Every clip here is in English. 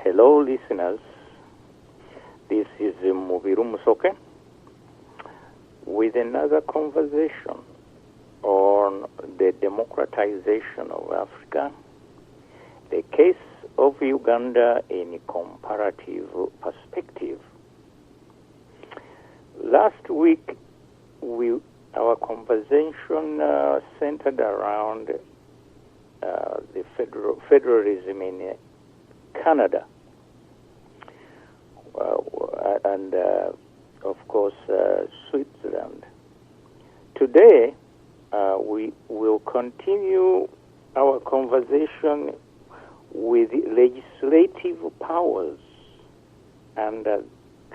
Hello, listeners. This is Mubilu Musoke with another conversation on the democratization of Africa, the case of Uganda in comparative perspective. Last week, our conversation centered around the federalism in Canada, and of course Switzerland. Today, we will continue our conversation with legislative powers under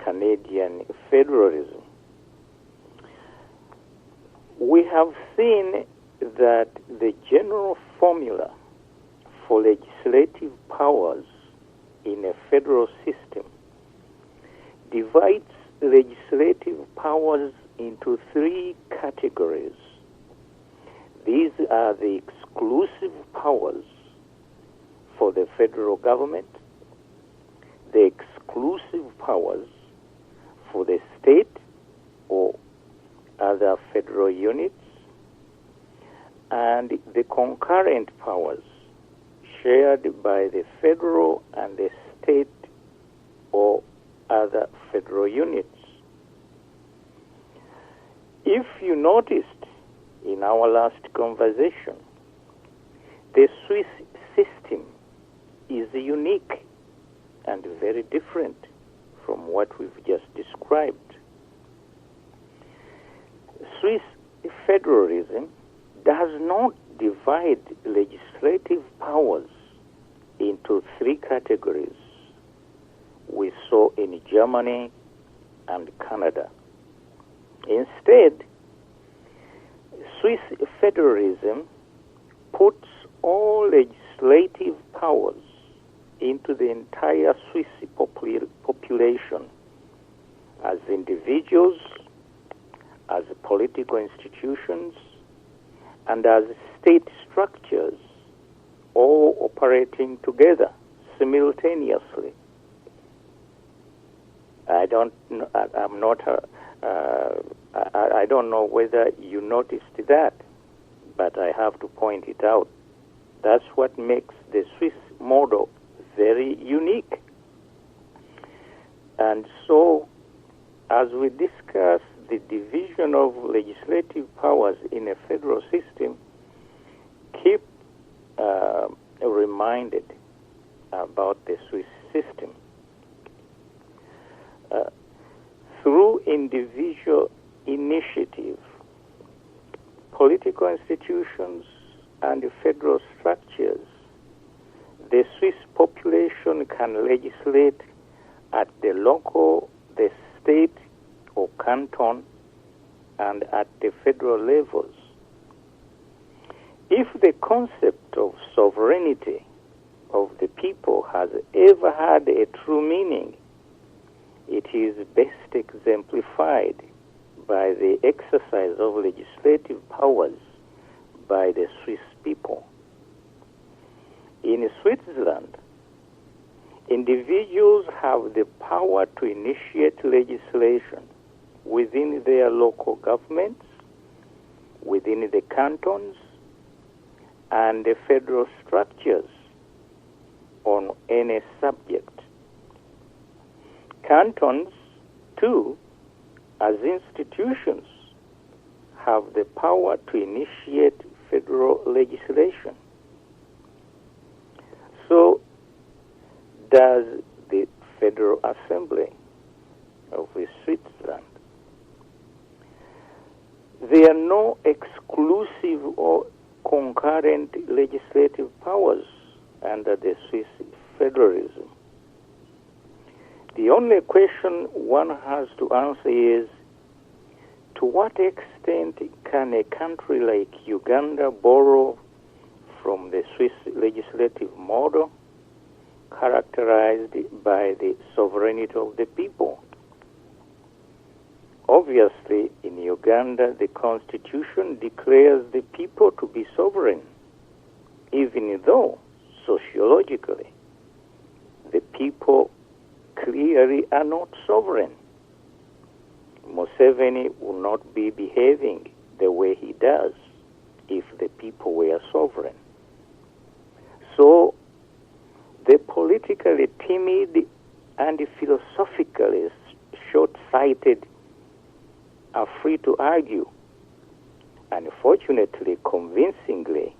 Canadian federalism. We have seen that the general formula for legislative powers in a federal system divides legislative powers into three categories. These are the exclusive powers for the federal government, the exclusive powers for the state or other federal units, and the concurrent powers shared by the federal and the state or other federal units. If you noticed in our last conversation, the Swiss system is unique and very different from what we've just described. Swiss federalism does not divide legislative powers into three categories we saw in Germany and Canada. Instead, Swiss federalism puts all legislative powers into the entire Swiss population as individuals, as political institutions, and as state structures, all operating together simultaneously. I don't know whether you noticed that, but I have to point it out. That's what makes the Swiss model very unique. And so, as we discuss the division of legislative powers in a federal system, keep reminded about the Swiss system. Through individual initiative, political institutions, and federal structures, the Swiss population can legislate at the local, the state, or canton, and at the federal levels. If the concept of sovereignty of the people has ever had a true meaning, it is best exemplified by the exercise of legislative powers by the Swiss people. In Switzerland, individuals have the power to initiate legislation within their local governments, within the cantons, and the federal structures on any subject. Cantons, too, as institutions, have the power to initiate federal legislation. So does the Federal Assembly of Switzerland. There are no exclusive or concurrent legislative powers under the Swiss federalism. The only question one has to answer is, to what extent can a country like Uganda borrow from the Swiss legislative model characterized by the sovereignty of the people? Obviously, in Uganda, the constitution declares the people to be sovereign, even though, sociologically, the people clearly are not sovereign. Museveni would not be behaving the way he does if the people were sovereign. So the politically timid and philosophically short-sighted are free to argue, unfortunately, convincingly,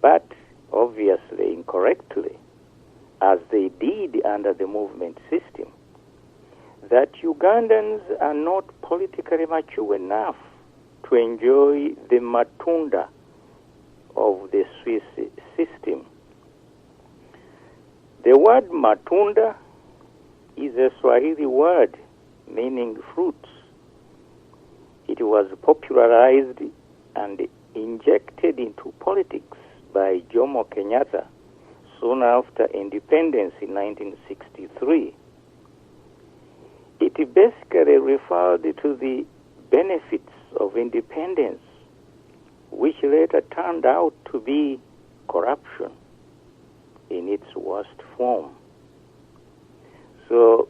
but obviously incorrectly, as they did under the movement system, that Ugandans are not politically mature enough to enjoy the matunda of the Swiss system. The word matunda is a Swahili word meaning fruits. It was popularized and injected into politics by Jomo Kenyatta soon after independence in 1963. It basically referred to the benefits of independence, which later turned out to be corruption in its worst form. So,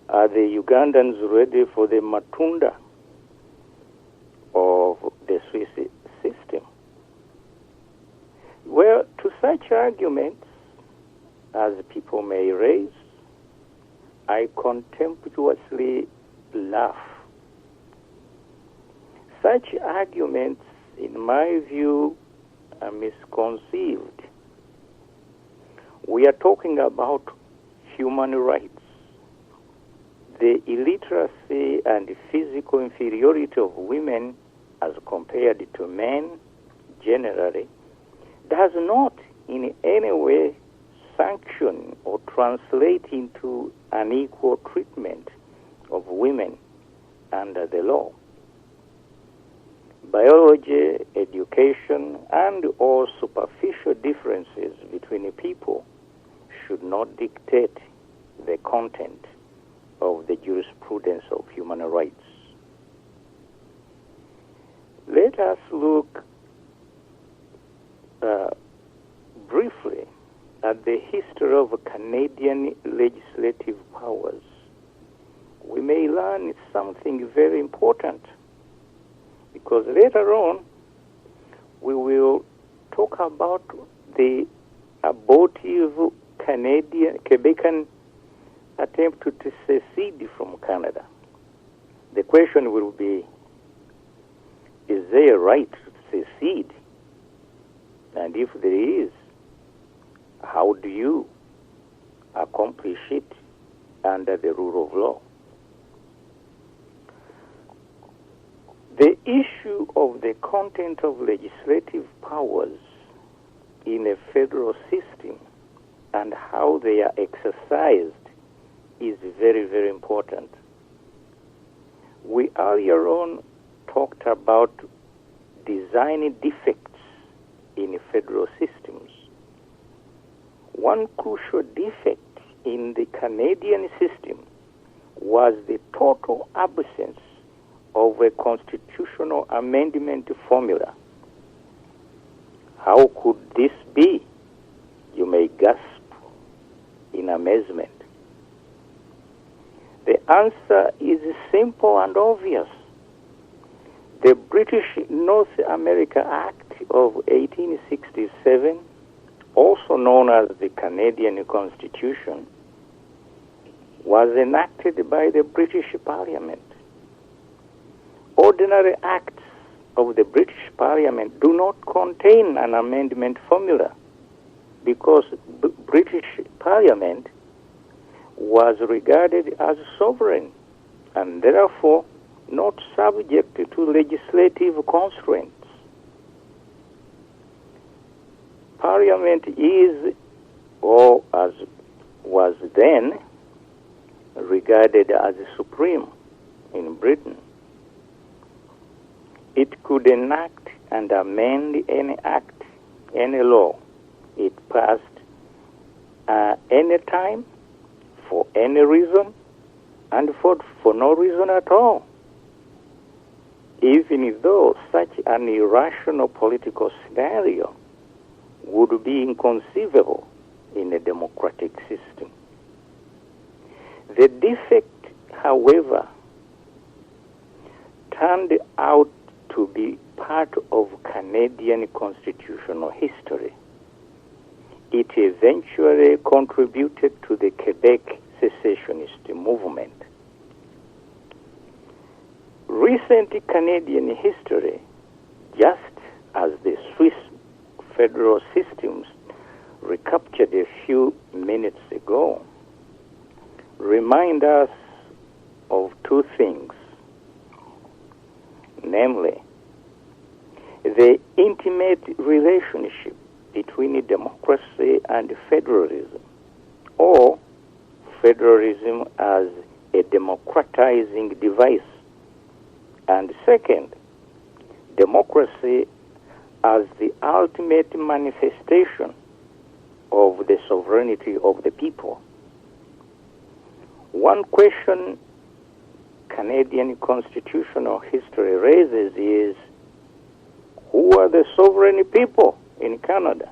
are the Ugandans ready for the matunda of the Swiss system? Well, to such arguments as people may raise, I contemptuously laugh. Such arguments, in my view, are misconceived. We are talking about human rights. The illiteracy and physical inferiority of women as compared to men generally does not in any way sanction or translate into unequal treatment of women under the law. Biology, education, and all superficial differences between people should not dictate the content of the jurisprudence of human rights. Let us look briefly at the history of Canadian legislative powers. We may learn something very important, because later on we will talk about the abortive Quebecan attempt to secede from Canada. The question will be, is there a right to secede? And if there is, how do you accomplish it under the rule of law? The issue of the content of legislative powers in a federal system and how they are exercised is very, very important. We earlier on talked about design defects in federal systems. One crucial defect in the Canadian system was the total absence of a constitutional amendment formula. How could this be? You may gasp in amazement. The answer is simple and obvious. The British North America Act of 1867, also known as the Canadian Constitution, was enacted by the British Parliament. Ordinary acts of the British Parliament do not contain an amendment formula, because British Parliament was regarded as sovereign and therefore not subject to legislative constraints. Parliament is, or as was then, regarded as supreme in Britain. It could enact and amend any act, any law it passed any time, for any reason, and for no reason at all. Even though such an irrational political scenario would be inconceivable in a democratic system. The defect, however, turned out to be part of Canadian constitutional history. It eventually contributed to the Quebec secessionist movement. Recent Canadian history, just as the Swiss federal systems recaptured a few minutes ago, remind us of two things, namely, the intimate relationship between democracy and federalism, or federalism as a democratizing device, and second, democracy as the ultimate manifestation of the sovereignty of the people. One question Canadian constitutional history raises is, who are the sovereign people in Canada?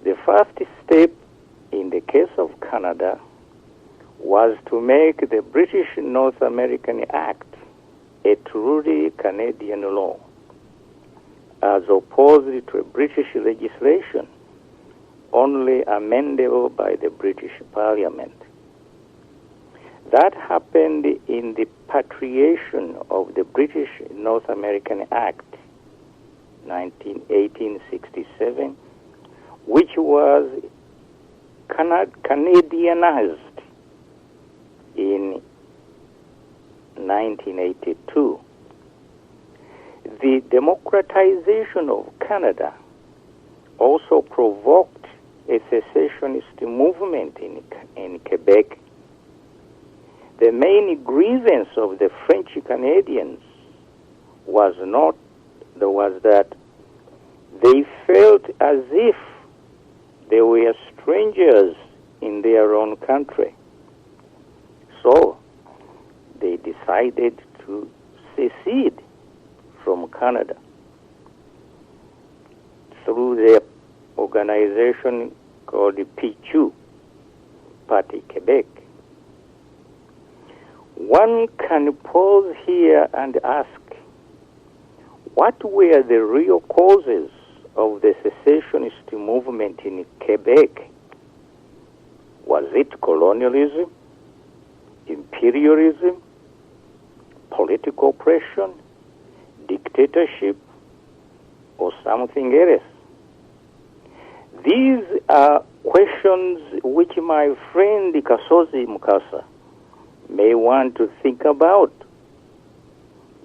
The first step in the case of Canada was to make the British North American Act a truly Canadian law, as opposed to a British legislation only amendable by the British Parliament. That happened in the patriation of the British North American Act, 1867, which was Canadianized in 1982. The democratization of Canada also provoked a secessionist movement in Quebec. The main grievance of the French Canadians was that they felt as if they were strangers in their own country. So they decided to secede from Canada through their organization called the PQ, Parti Québec. One can pause here and ask, what were the real causes of the secessionist movement in Quebec? Was it colonialism, imperialism, political oppression, dictatorship, or something else? These are questions which my friend Kasozi Mukasa may want to think about.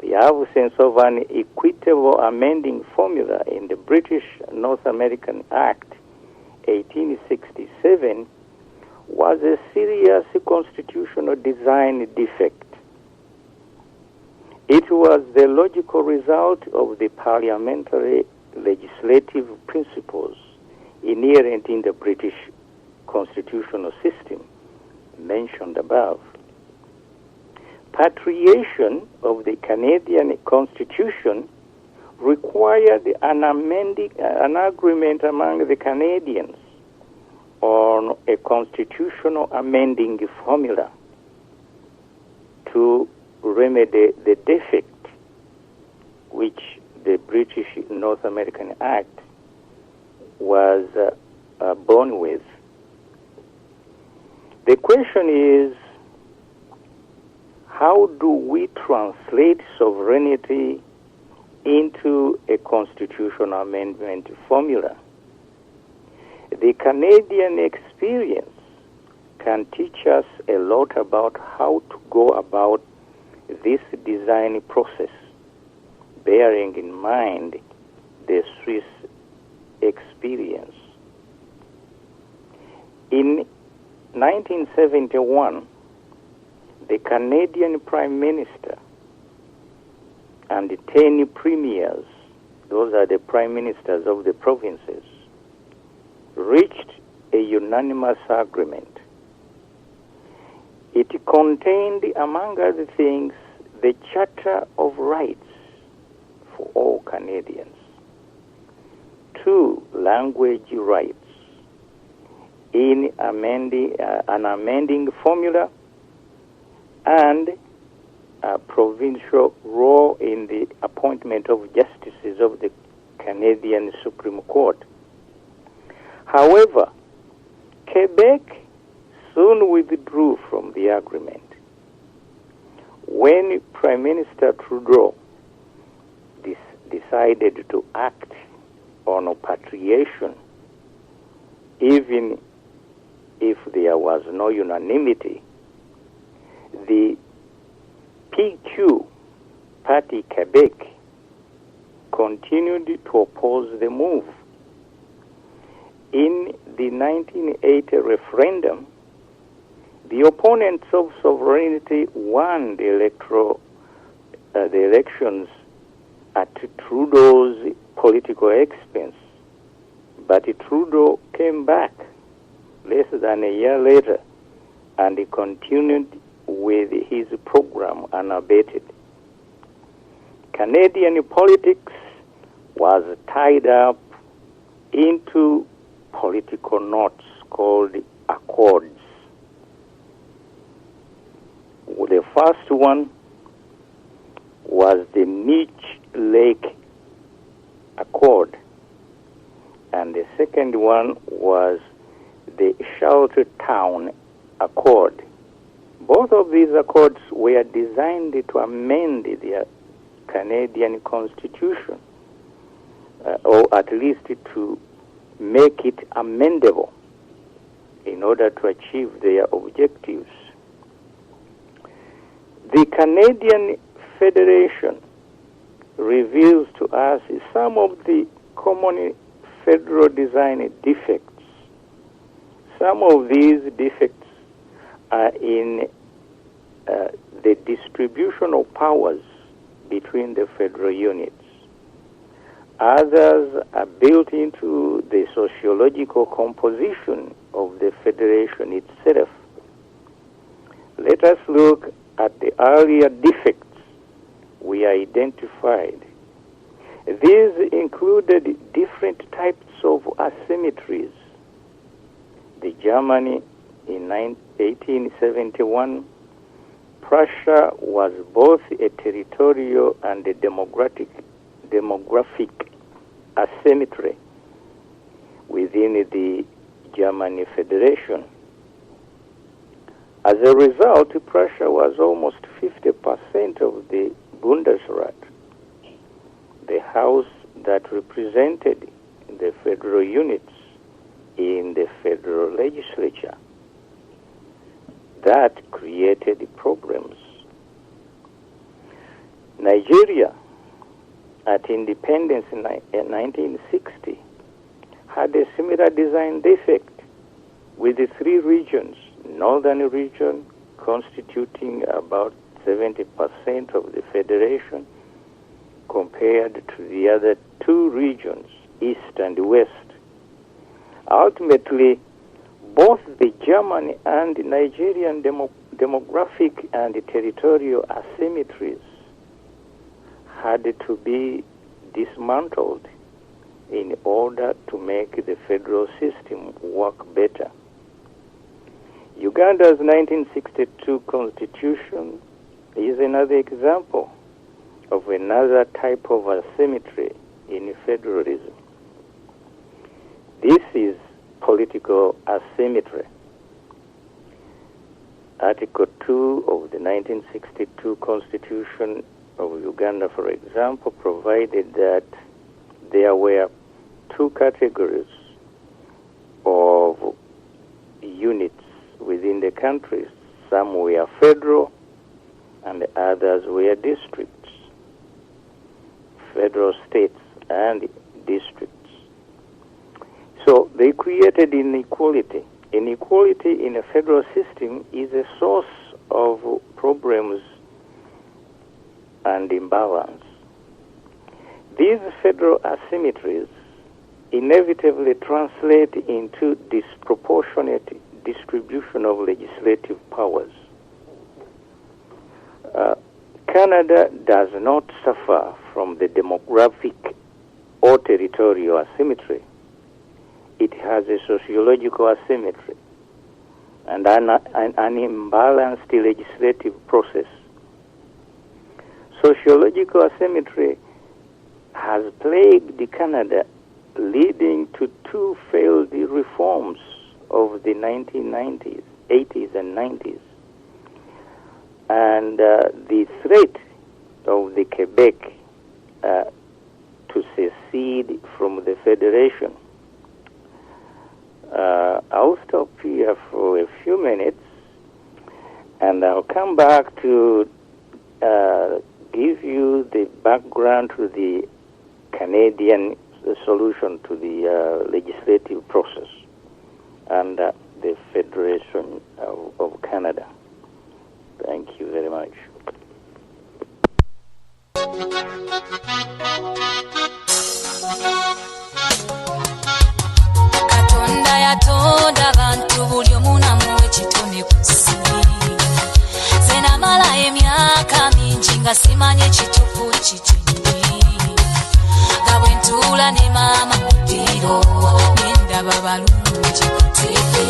The absence of an equitable amending formula in the British North American Act 1867 was a serious constitutional design defect. It was the logical result of the parliamentary legislative principles inherent in the British constitutional system mentioned above. Patriation of the Canadian Constitution required an agreement among the Canadians on a constitutional amending formula to remedy the defect which the British North American Act was born with. The question is, how do we translate sovereignty into a constitutional amendment formula? The Canadian experience can teach us a lot about how to go about this design process, bearing in mind the Swiss experience. In 1971, the Canadian Prime Minister and the 10 premiers, those are the prime ministers of the provinces, reached a unanimous agreement. It contained, among other things, the Charter of Rights for all Canadians to language rights in an amending formula and a provincial role in the appointment of justices of the Canadian Supreme Court. However, Quebec soon withdrew from the agreement. When Prime Minister Trudeau decided to act on repatriation, even if there was no unanimity, the PQ, Parti Quebec, continued to oppose the move. In the 1980 referendum, the opponents of sovereignty won the elections at Trudeau's political expense. But Trudeau came back less than a year later and he continued with his program unabated. Canadian politics was tied up into political knots called accords. The first one was the Mitch Lake Accord, and the second one was the Charlottetown Accord. Both of these accords were designed to amend the Canadian Constitution, or at least to make it amendable in order to achieve their objectives. The Canadian Federation reveals to us some of the common federal design defects. Some of these defects are in the distribution of powers between the federal units. Others are built into the sociological composition of the federation itself. Let us look at the earlier defects we identified. These included different types of asymmetries. The Germany in 1871, Prussia was both a territorial and a demographic asymmetry within the German Federation. As a result, Prussia was almost 50% of the Bundesrat, the house that represented the federal units in the federal legislature. That created problems. Nigeria, at independence in 1960, had a similar design defect with the three regions. Northern region constituting about 70% of the federation compared to the other two regions, East and West. Ultimately, both the German and the Nigerian demographic and territorial asymmetries had to be dismantled in order to make the federal system work better. Uganda's 1962 constitution is another example of another type of asymmetry in federalism. This is political asymmetry. Article 2 of the 1962 Constitution of Uganda, for example, provided that there were two categories of units within the countries. Some were federal and others were districts. Federal states and districts. So they created inequality. Inequality in a federal system is a source of problems and imbalance. These federal asymmetries inevitably translate into disproportionate distribution of legislative powers. Canada does not suffer from the demographic or territorial asymmetry. It has a sociological asymmetry and an imbalanced legislative process. Sociological asymmetry has plagued Canada, leading to two failed reforms of the 1990s, 80s and 90s. And the threat of the Quebec to secede from the Federation. I'll stop here for a few minutes, and I'll come back to give you the background to the Canadian solution to the legislative process and the Federation of Canada. Thank you very much. Katonda yatonda abantu buli omu namuwa ekitone ku nsi. Nze namala emyaka mingi nga simanye ekituufu kikyendi. Nga bwe ntuula ne maama mu ddiiro ne ndaba balungi ku ttivi.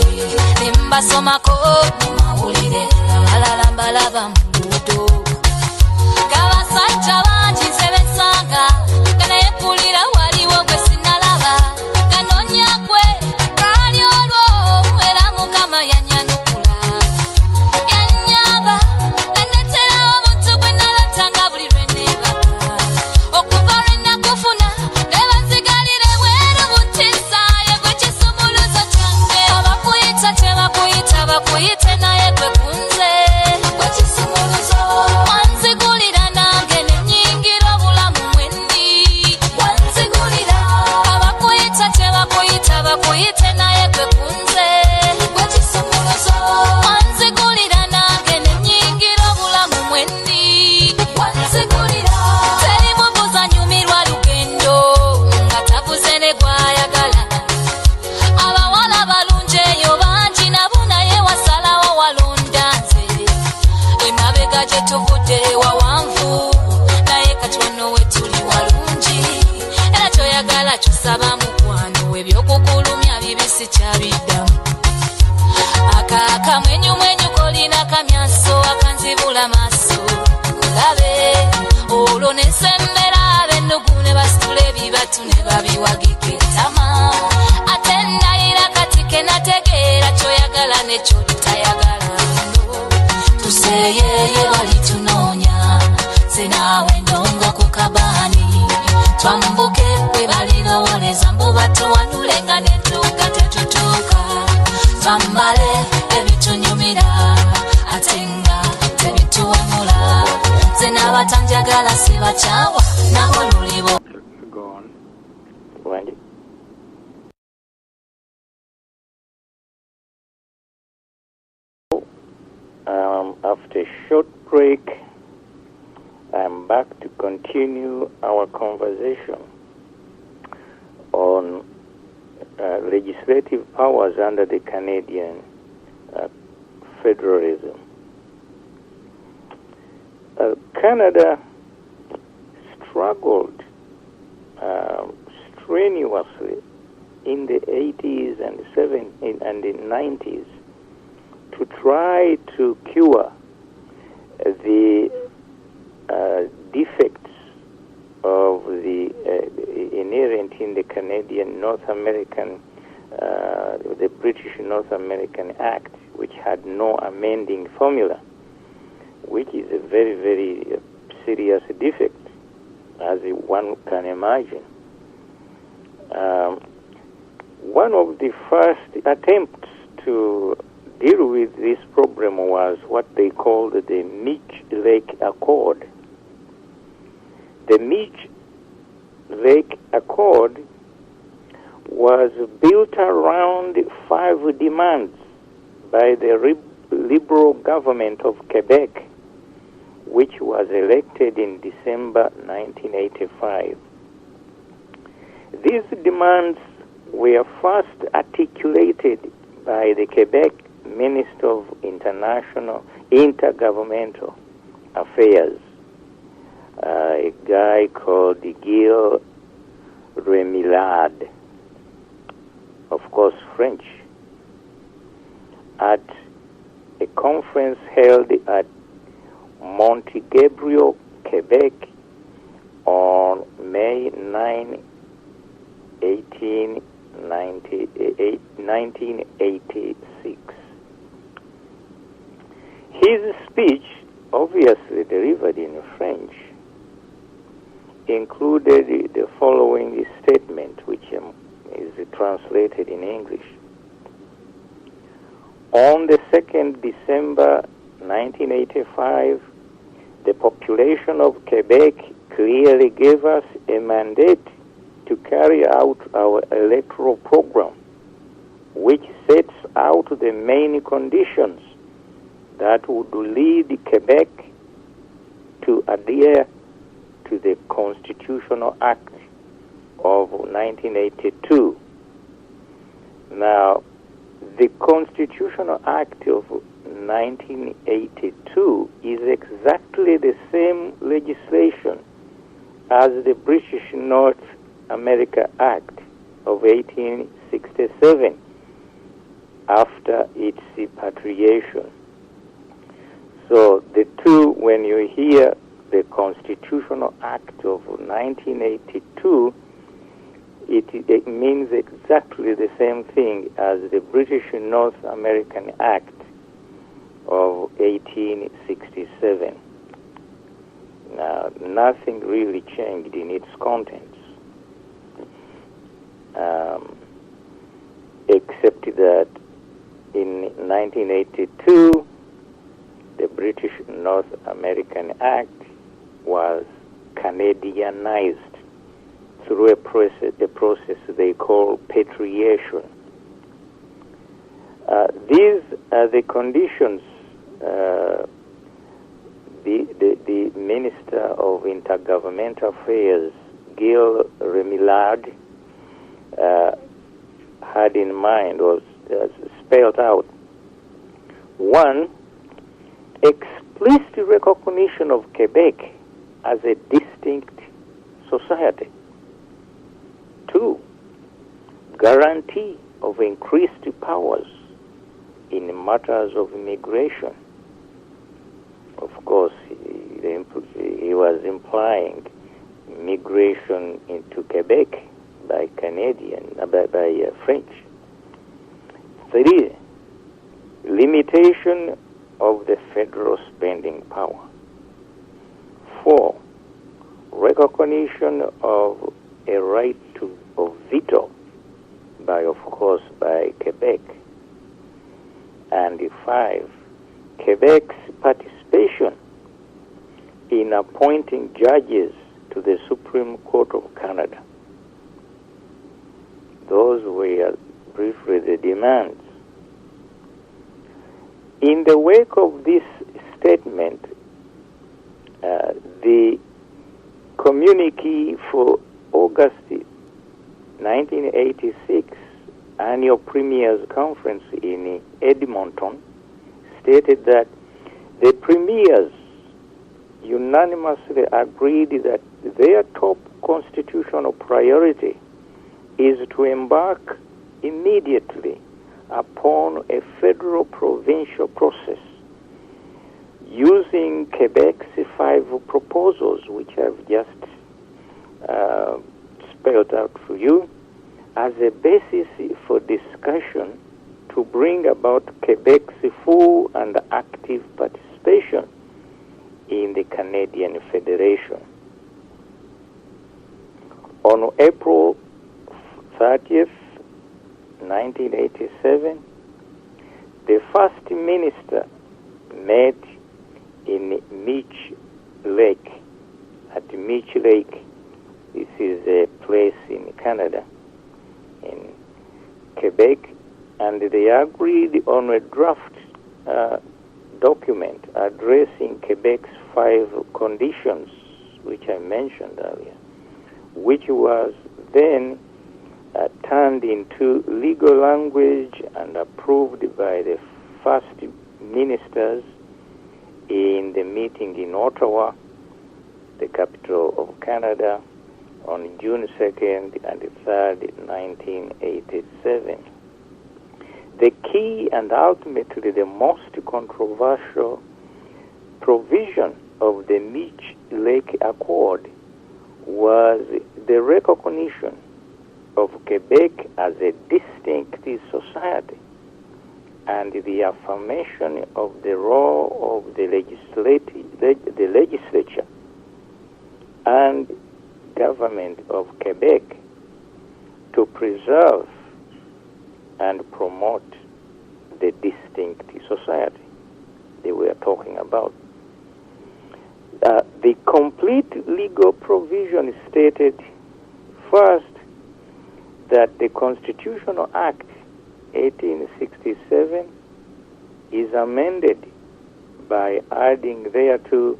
Ne mbasomako mu mawulire abalala mbalaba mu nguudo. Ng'abasajja bangi nze be nsanga nga naye mpulira waliwo gwe sinnalaba. Ganoonya gwe kaali olwo era Mukama yannyanukula. Yannyamba nandetera omuntu gwe nalatanga buli lwe neebaga. Okuva lwe nakufuna ne banzigalira ebweru butisa ye gwe kisumuluzo kyange. Abakuyita tebakuyita bakuyite naye gwe kunze gwe kisumuluzo. Wanzigulira nange ne nnyingira obulamu mwendi. Wanzigulira abakuyita tebakuyita bakuyite naye gwe kunze gwe kisumuluzo. Wanzigulira nange ne nnyingira obulamu mwendi. Wanzigulira teri muvuza nyumirwa lugendo nga tavuze ne gw'ayagala. Abawala balungi eyo bangi nabo naye wasalawo walonda nze. Emabega gye tuvudde wawanvu naye kati wano we tuli walungi. Era kyoyagala kyosaba mukwano ebyokukulumya bibisi kyabiddamu. Akamwenyumwenyu kolina kamyaso akanzibula maaso. Olabe olwo ne nsemmera ab'ennugu ne basitula ebibatu ne babiwagika ettama. Ate ndayira kati ke nategeera kyoyagala ne ky'otayagala. Tuseeyeeye bali tunoonya nze naawe ndongo ku kabaani. Twambuke bwe balirowoleza mbuba tuwanule nga netuuka tetutuuka. Twambale ebitunyumira ate nga tebituwemula. Nze n'abatanjagala sibakyawa nabo lulibo. Go on. Wendy. After a short break, I'm back to continue our conversation on legislative powers under the Canadian federalism. Canada struggled strenuously in the 80s and 70s and the 90s to try to cure the defects of the inherent in the Canadian North American, the British North American Act, which had no amending formula, which is a very, very serious defect, as one can imagine. One of the first attempts to deal with this problem was what they called the Mitch Lake Accord. The Mitch Lake Accord was built around 5 demands by the Liberal government of Quebec, which was elected in December 1985. These demands were first articulated by the Quebec Minister of Intergovernmental Affairs, a guy called Gilles Remillard, of course French, at a conference held at Monte Gabriel, Quebec on May 9, 1986. His speech, obviously delivered in French, included the following statement, which is translated in English. On the 2nd December 1985, the population of Quebec clearly gave us a mandate to carry out our electoral program, which sets out the main conditions that would lead Quebec to adhere to the Constitutional Act of 1982. Now, the Constitutional Act of 1982 is exactly the same legislation as the British North America Act of 1867 after its repatriation. So the two, when you hear the Constitutional Act of 1982, it means exactly the same thing as the British North American Act of 1867. Now, nothing really changed in its contents, except that in 1982, the British North American Act was Canadianized through a process they call patriation. These are the conditions the Minister of Intergovernmental Affairs, Gil Remillard, had in mind, was spelled out. 1, explicit recognition of Quebec as a distinct society. 2, guarantee of increased powers in matters of immigration. Of course, he was implying migration into Quebec by French. 3, limitation of the federal spending power. 4, recognition of a right of veto by Quebec. And 5, Quebec's participation in appointing judges to the Supreme Court of Canada. Those were briefly the demands. In the wake of this statement, the communique for August 1986 annual Premiers Conference in Edmonton stated that the Premiers unanimously agreed that their top constitutional priority is to embark immediately upon a federal provincial process using Quebec's 5 proposals, which I've just spelled out for you, as a basis for discussion to bring about Quebec's full and active participation in the Canadian Federation. On April 30th, 1987, the First Minister met in Mitch Lake. At Mitch Lake, this is a place in Canada, in Quebec, and they agreed on a draft document addressing Quebec's 5 conditions, which I mentioned earlier, which was then turned into legal language and approved by the first ministers in the meeting in Ottawa, the capital of Canada, on June 2nd and 3rd, 1987. The key and ultimately the most controversial provision of the Mitch Lake Accord was the recognition of Quebec as a distinct society and the affirmation of the role of the legislature and government of Quebec to preserve and promote the distinct society they were talking about. The complete legal provision stated first that the Constitutional Act 1867 is amended by adding thereto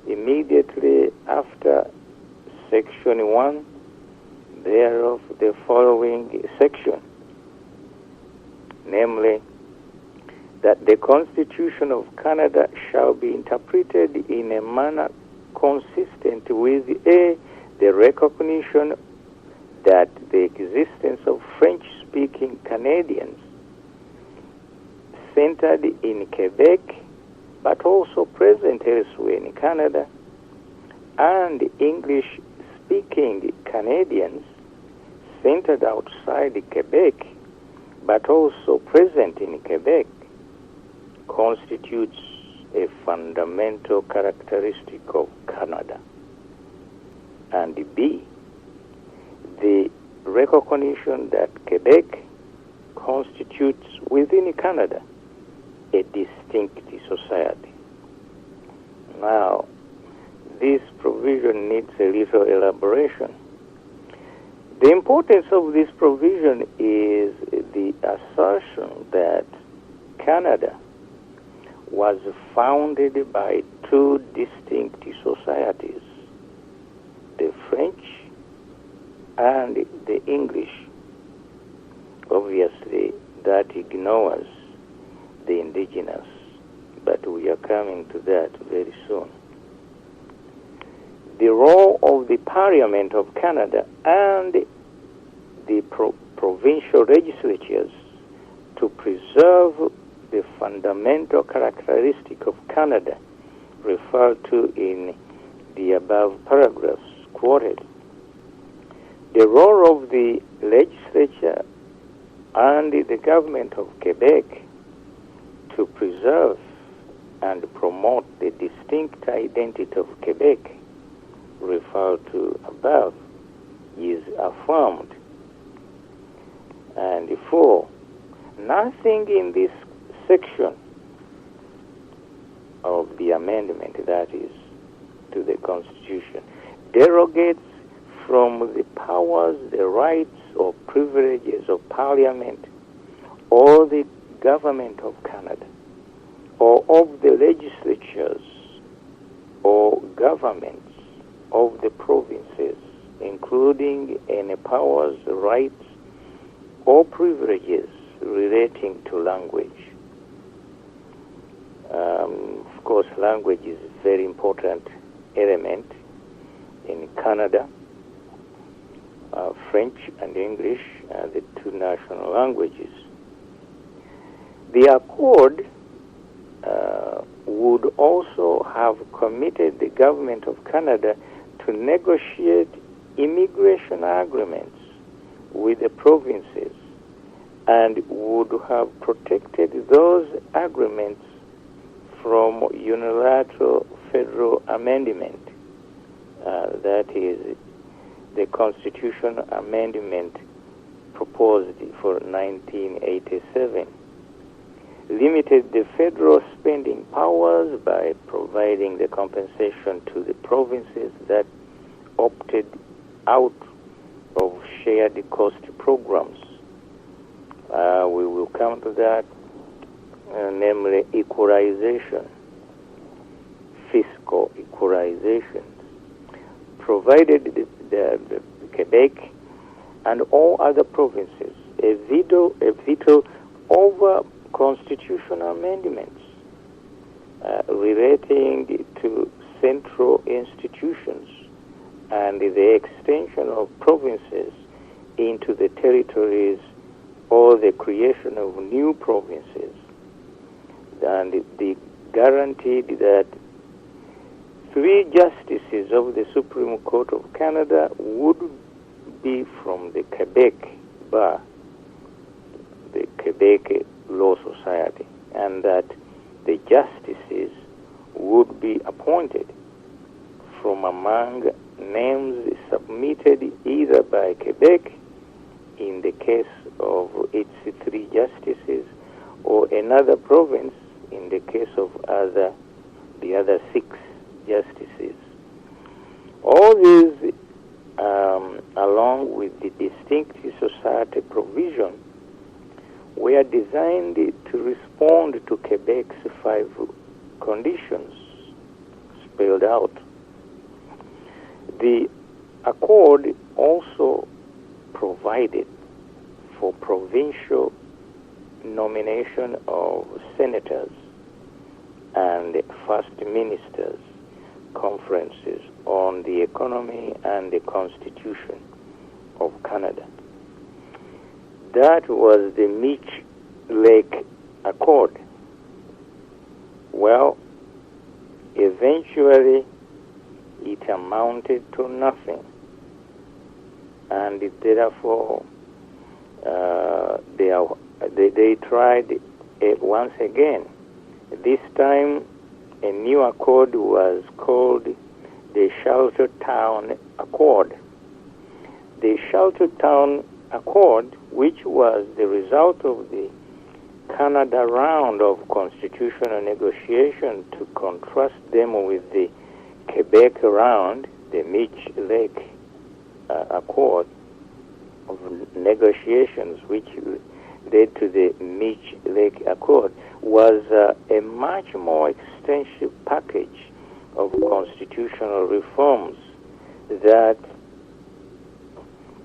immediately after Section 1 thereof the following section, namely, that the Constitution of Canada shall be interpreted in a manner consistent with A, the recognition that the existence of French-speaking Canadians centered in Quebec, but also present elsewhere in Canada, and English-speaking Canadians centered outside Quebec, but also present in Quebec, constitutes a fundamental characteristic of Canada. And B, the recognition that Quebec constitutes within Canada a distinct society. Now, this provision needs a little elaboration. The importance of this provision is the assertion that Canada was founded by two distinct societies, the French and the English. Obviously, that ignores the indigenous, but we are coming to that very soon. The role of the Parliament of Canada and the provincial legislatures to preserve the fundamental characteristic of Canada referred to in the above paragraphs quoted. The role of the legislature and the government of Quebec to preserve and promote the distinct identity of Quebec referred to above is affirmed. And 4, nothing in this section of the amendment, that is, to the Constitution, derogates from the powers, the rights, or privileges of Parliament or the Government of Canada, or of the legislatures or governments of the provinces, including any powers, rights, or privileges relating to language. Of course, language is a very important element in Canada. French and English are the two national languages. The accord would also have committed the government of Canada to negotiate immigration agreements with the provinces and would have protected those agreements from unilateral federal amendment. That is, the Constitution Amendment proposed for 1987 limited the federal spending powers by providing the compensation to the provinces that opted out of shared cost programs. We will come to that, namely equalization, fiscal equalization, provided the Quebec and all other provinces a veto over constitutional amendments relating to central institutions and the extension of provinces into the territories or the creation of new provinces. And they guaranteed that 3 justices of the Supreme Court of Canada would be from the Quebec Bar, the Quebec Law Society, and that the justices would be appointed from among names submitted either by Quebec in the case of its 3 justices, or another province in the case of the other 6 justices. All these, along with the distinct society provision, were designed to respond to Quebec's 5 conditions spelled out. The accord also provided for provincial nomination of senators and first ministers, conferences on the economy and the constitution of Canada. That was the Mitch Lake Accord. Well, eventually it amounted to nothing, and therefore they tried once again. This time a new accord was called the Sheltertown Accord. The Sheltertown Accord, which was the result of the Canada round of constitutional negotiation, to contrast them with the Quebec round, the Mitch Lake Accord of negotiations, which led to the Mitch Lake Accord, was a much more extensive package of constitutional reforms that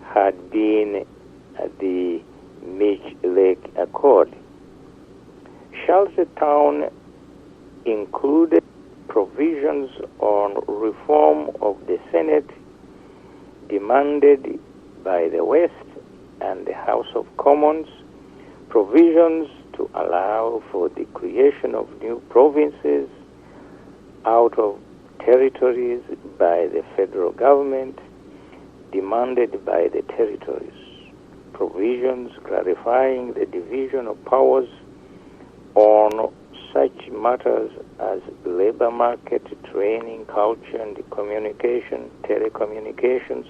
had been the Mitch Lake Accord. Sheltertown included provisions on reform of the Senate demanded by the West and the House of Commons, provisions to allow for the creation of new provinces out of territories by the federal government, demanded by the territories, provisions clarifying the division of powers on such matters as labor market, training, culture and communication, telecommunications,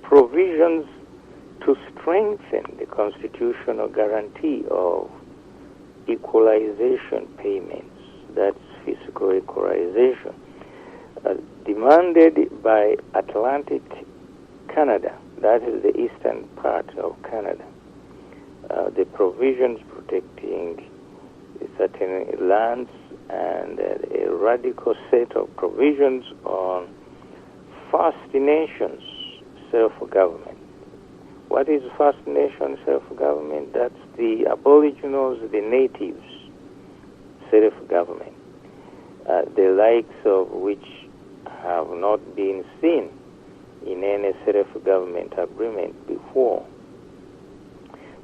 provisions to strengthen the constitutional guarantee of equalization payments, that's fiscal equalization, demanded by Atlantic Canada, that is the eastern part of Canada. The provisions protecting certain lands and a radical set of provisions on First Nations self-government. What is First Nation self-government? That's the Aboriginals, the natives, self-government, the likes of which have not been seen in any self-government agreement before.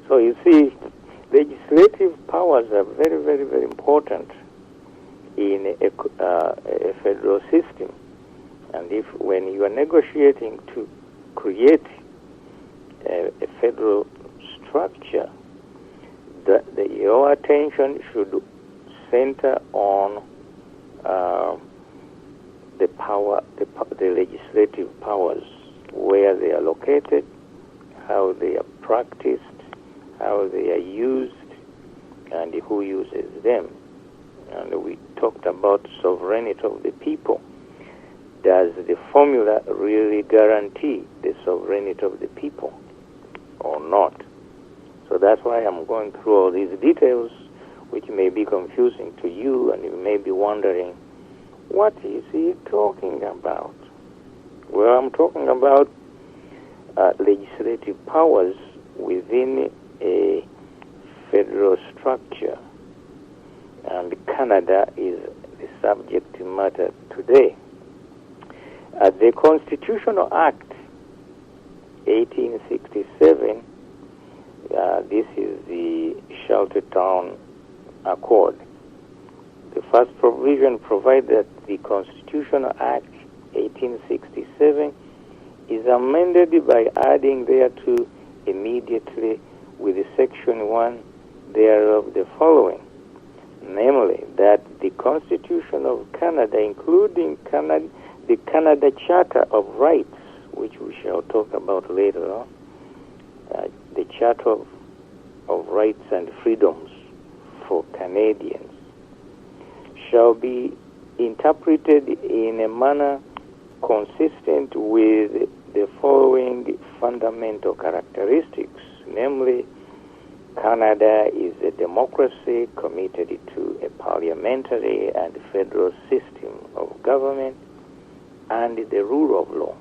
So you see, legislative powers are very, very, very important in a federal system. And when you are negotiating to create a federal structure, your attention should center on the legislative powers, where they are located, how they are practiced, how they are used, and who uses them. And we talked about sovereignty of the people. Does the formula really guarantee the sovereignty of the people or not? So that's why I'm going through all these details, which may be confusing to you, and you may be wondering, what is he talking about? Well, I'm talking about legislative powers within a federal structure, and Canada is the subject matter today. The Constitutional Act 1867, this is the Sheltertown Accord. The first provision provides that the Constitutional Act 1867 is amended by adding thereto immediately with Section 1 thereof the following, namely, that the Constitution of Canada, including the Canada Charter of Rights, which we shall talk about later on, the Charter of Rights and Freedoms for Canadians, shall be interpreted in a manner consistent with the following fundamental characteristics, namely, Canada is a democracy committed to a parliamentary and federal system of government and the rule of law.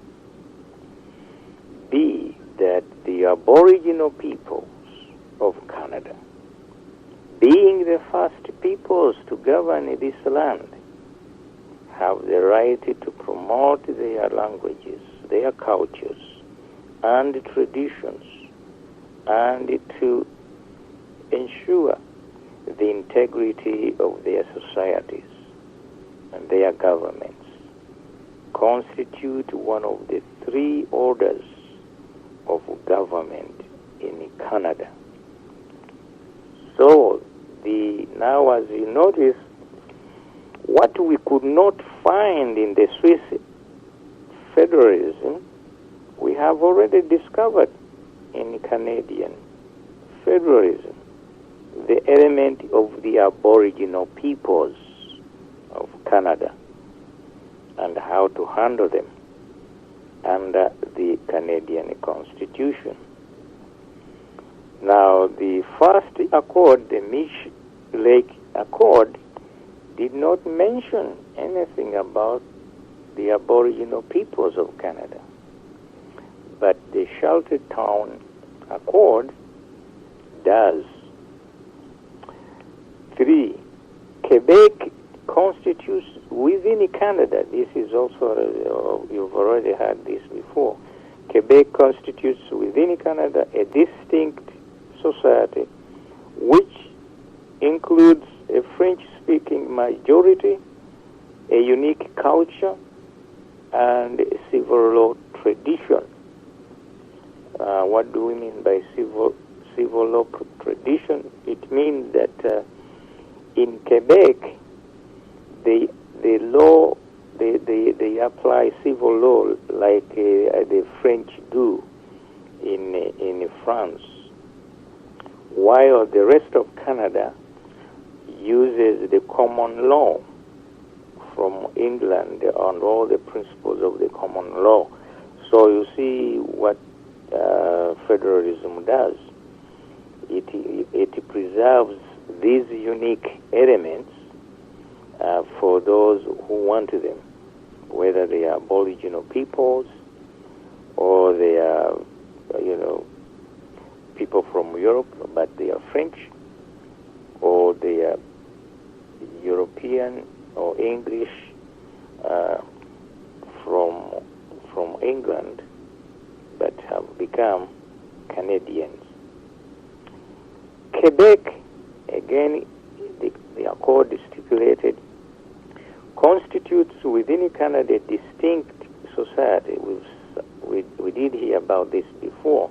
B, that the Aboriginal peoples of Canada, being the first peoples to govern this land, have the right to promote their languages, their cultures, and traditions, and to ensure the integrity of their societies and their governments, constitute one of the three orders of government in Canada. So, now as you notice, what we could not find in the Swiss federalism, we have already discovered in Canadian federalism, the element of the Aboriginal peoples of Canada and how to handle them under the Canadian Constitution. Now, the first accord, the Mitch Lake Accord, did not mention anything about the Aboriginal peoples of Canada. But the Sheltertown Accord does. 3. Quebec constitutes within Canada, this is also, you've already heard this before, Quebec constitutes within Canada a distinct society which includes a French-speaking majority, a unique culture, and a civil law tradition. What do we mean by civil law tradition? It means that in Quebec, they apply civil law like the French do in France, while the rest of Canada uses the common law from England and all the principles of the common law. So you see what federalism does. It preserves these unique elements for those who want them, whether they are Aboriginal peoples or they are, people from Europe, but they are French, or they are European or English from England, but have become Canadians. Quebec, again, the accord stipulated, constitutes within Canada a distinct society. We did hear about this before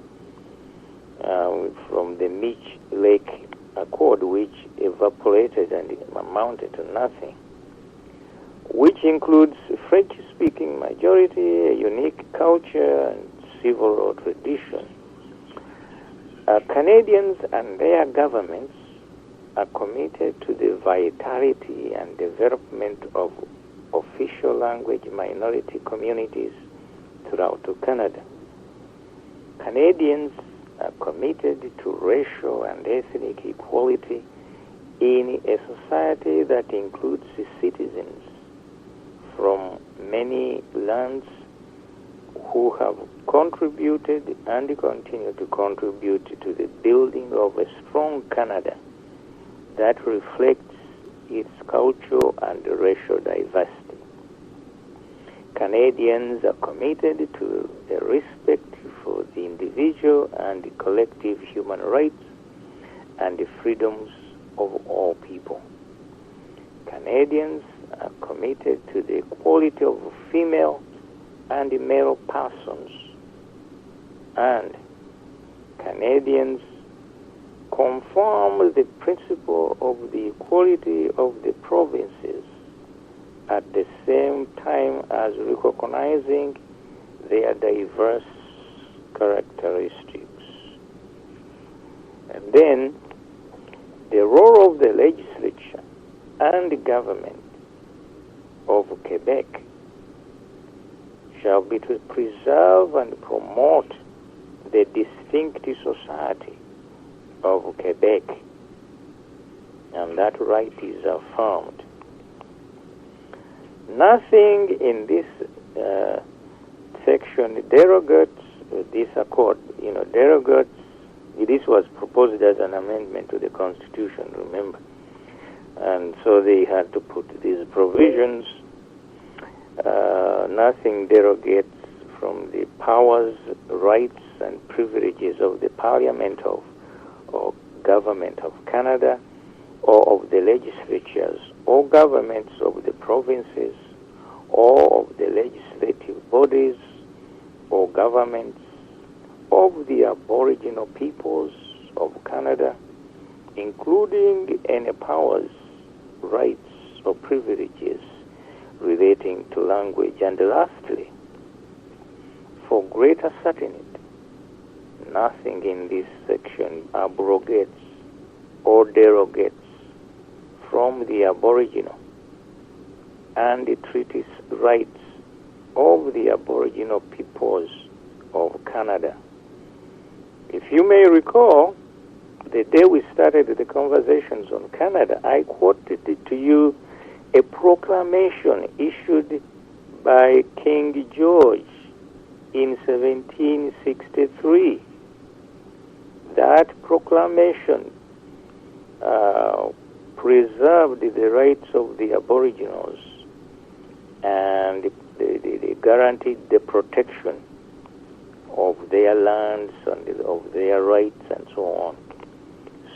from the Mitch Lake Accord, which evaporated and amounted to nothing, which includes a French-speaking majority, a unique culture, and civil law tradition. Canadians and their governments are committed to the vitality and development of official language minority communities throughout Canada. Canadians are committed to racial and ethnic equality in a society that includes citizens from many lands who have contributed and continue to contribute to the building of a strong Canada that reflects its cultural and racial diversity. Canadians are committed to the respect for the individual and the collective human rights and the freedoms of all people. Canadians are committed to the equality of female and male persons, and Canadians confirm the principle of the equality of the provinces at the same time as recognizing their diverse characteristics. And then the role of the legislature and the government of Quebec shall be to preserve and promote the distinct society of Quebec, and that right is affirmed. Nothing in this section derogates this accord. Derogates. This was proposed as an amendment to the Constitution, remember, and so they had to put these provisions. Nothing derogates from the powers, rights, and privileges of the Parliament or Government of Canada, or of the legislatures or governments of the provinces, or of the legislative bodies or governments of the Aboriginal peoples of Canada, including any powers, rights, or privileges relating to language. And lastly, for greater certainty, nothing in this section abrogates or derogates from the Aboriginal and the treaty's rights of the Aboriginal peoples of Canada. If you may recall, the day we started the conversations on Canada, I quoted to you a proclamation issued by King George in 1763. That proclamation preserved the rights of the Aboriginals and they guaranteed the protection of their lands and of their rights and so on.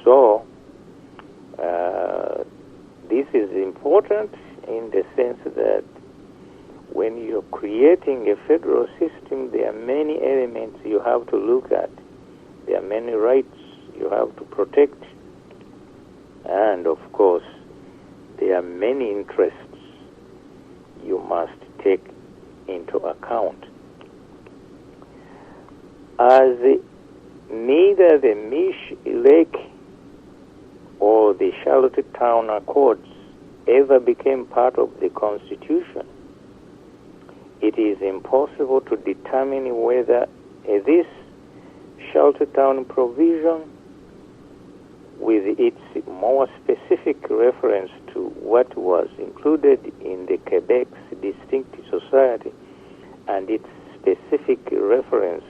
So this is important in the sense that when you're creating a federal system, there are many elements you have to look at. There are many rights you have to protect. And of course, there are many interests you must take into account. As neither the Mish Lake or the Charlottetown Accords ever became part of the Constitution, it is impossible to determine whether this Charlottetown provision, with its more specific reference to what was included in the Quebec's distinct society and its specific reference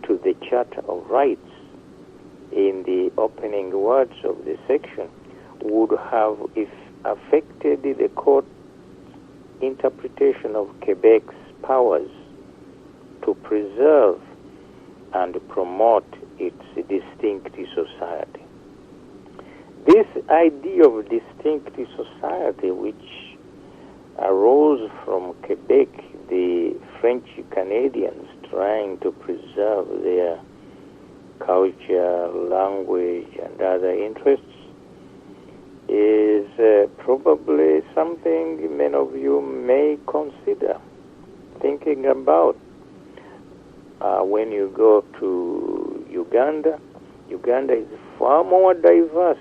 to the Charter of Rights in the opening words of the section, would have affected the court interpretation of Quebec's powers to preserve and promote its distinct society. This idea of distinct society, which arose from Quebec, the French Canadians trying to preserve their culture, language, and other interests, is probably something many of you may consider thinking about. When you go to Uganda, Uganda is far more diverse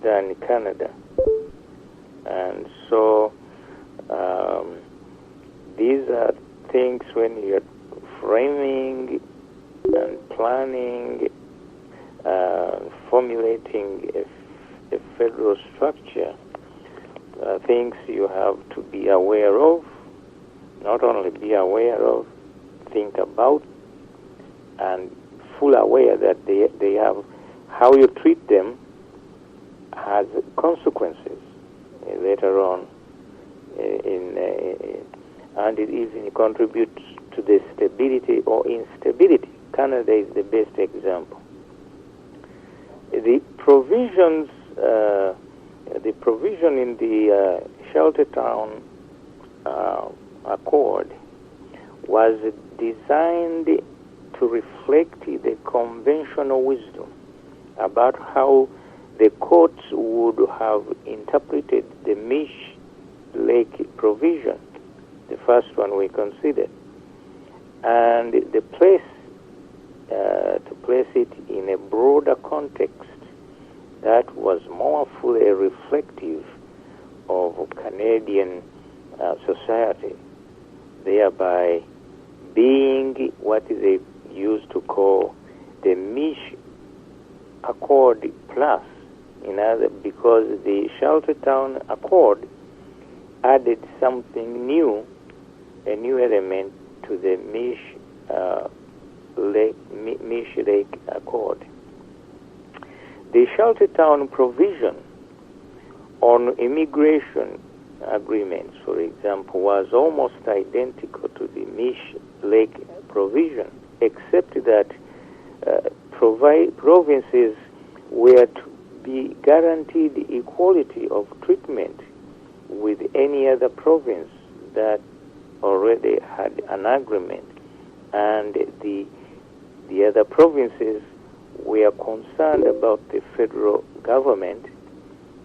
than Canada. And so these are things when you're framing and planning, formulating a federal structure, things you have to be aware of, not only be aware of, think about, and full aware that they have, how you treat them has consequences later on. and it even contributes to the stability or instability. Canada is the best example. The provision in the Sheltertown Accord was designed to reflect the conventional wisdom about how the courts would have interpreted the Mish Lake provision, the first one we considered, and to place it in a broader context that was more fully reflective of Canadian society, thereby being what they used to call the Mish Accord Plus, because the Sheltertown Accord added something new, a new element to the Mish Lake Accord. The Sheltertown provision on immigration agreements, for example, was almost identical to the Mish Lake provision, except that provinces were to be guaranteed equality of treatment with any other province that already had an agreement, and the other provinces were concerned about the federal government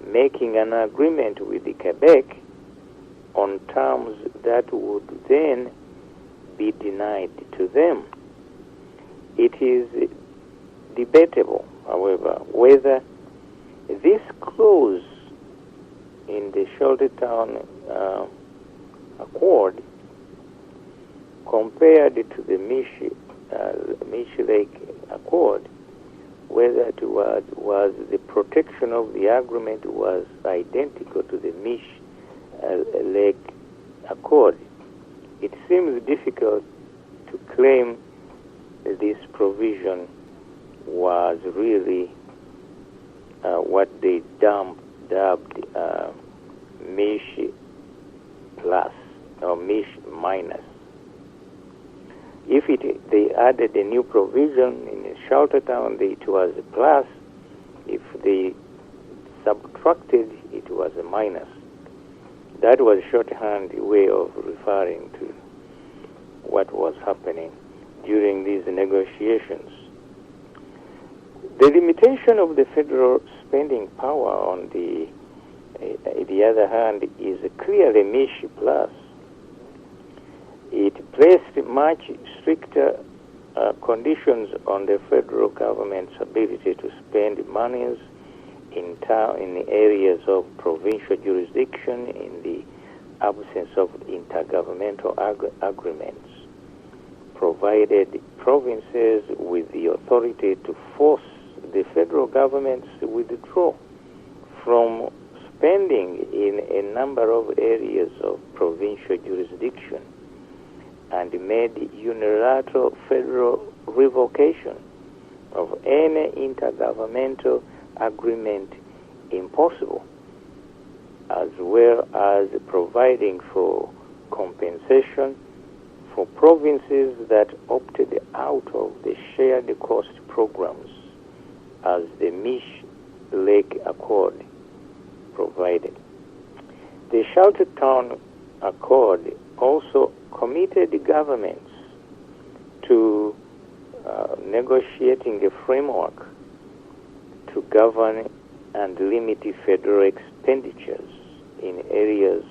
making an agreement with the Quebec on terms that would then be denied to them. It is debatable, however, whether this clause in the Sheltertown Accord, compared to the Mish Lake Accord, whether it was the protection of the agreement was identical to the Mish Lake Accord. It seems difficult to claim that this provision was really what they dubbed Mish Plus or Mish Minus. If they added a new provision in Sheltertown, it was a plus. If they subtracted, it was a minus. That was a shorthand way of referring to what was happening during these negotiations. The limitation of the federal spending power, on the other hand, is clearly Mish Plus. It placed much stricter conditions on the federal government's ability to spend monies in the areas of provincial jurisdiction in the absence of intergovernmental agreements, provided provinces with the authority to force the federal governments to withdraw from spending in a number of areas of provincial jurisdiction, and made unilateral federal revocation of any intergovernmental agreement impossible, as well as providing for compensation for provinces that opted out of the shared cost programs as the Mish Lake Accord provided. The Sheltertown Accord also committed governments to negotiating a framework to govern and limit federal expenditures in areas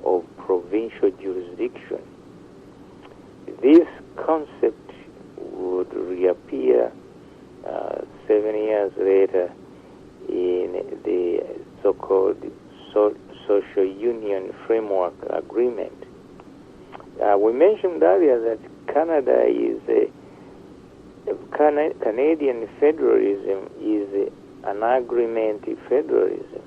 of provincial jurisdiction. This concept would reappear 7 years later in the so-called Social Union Framework Agreement. We mentioned earlier that Canada is Canadian federalism is an agreement federalism.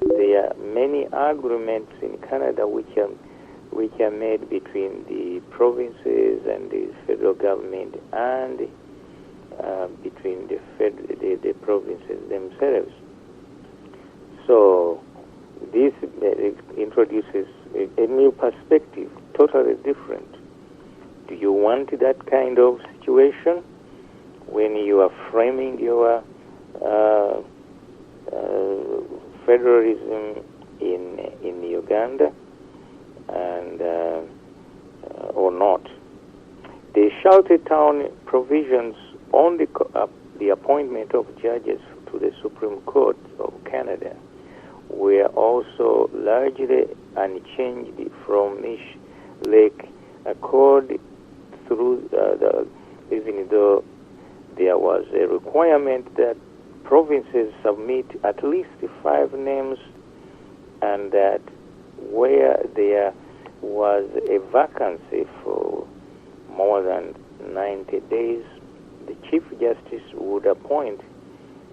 There are many agreements in Canada which are made between the provinces and the federal government and between the provinces themselves. So this introduces a new perspective totally different. Do you want that kind of situation when you are framing your federalism in Uganda, and or not? The Shelter Town provisions on the appointment of judges to the Supreme Court of Canada were also largely unchanged from Mish Lake Accord through even though there was a requirement that provinces submit at least 5 names, and that where there was a vacancy for more than 90 days, the Chief Justice would appoint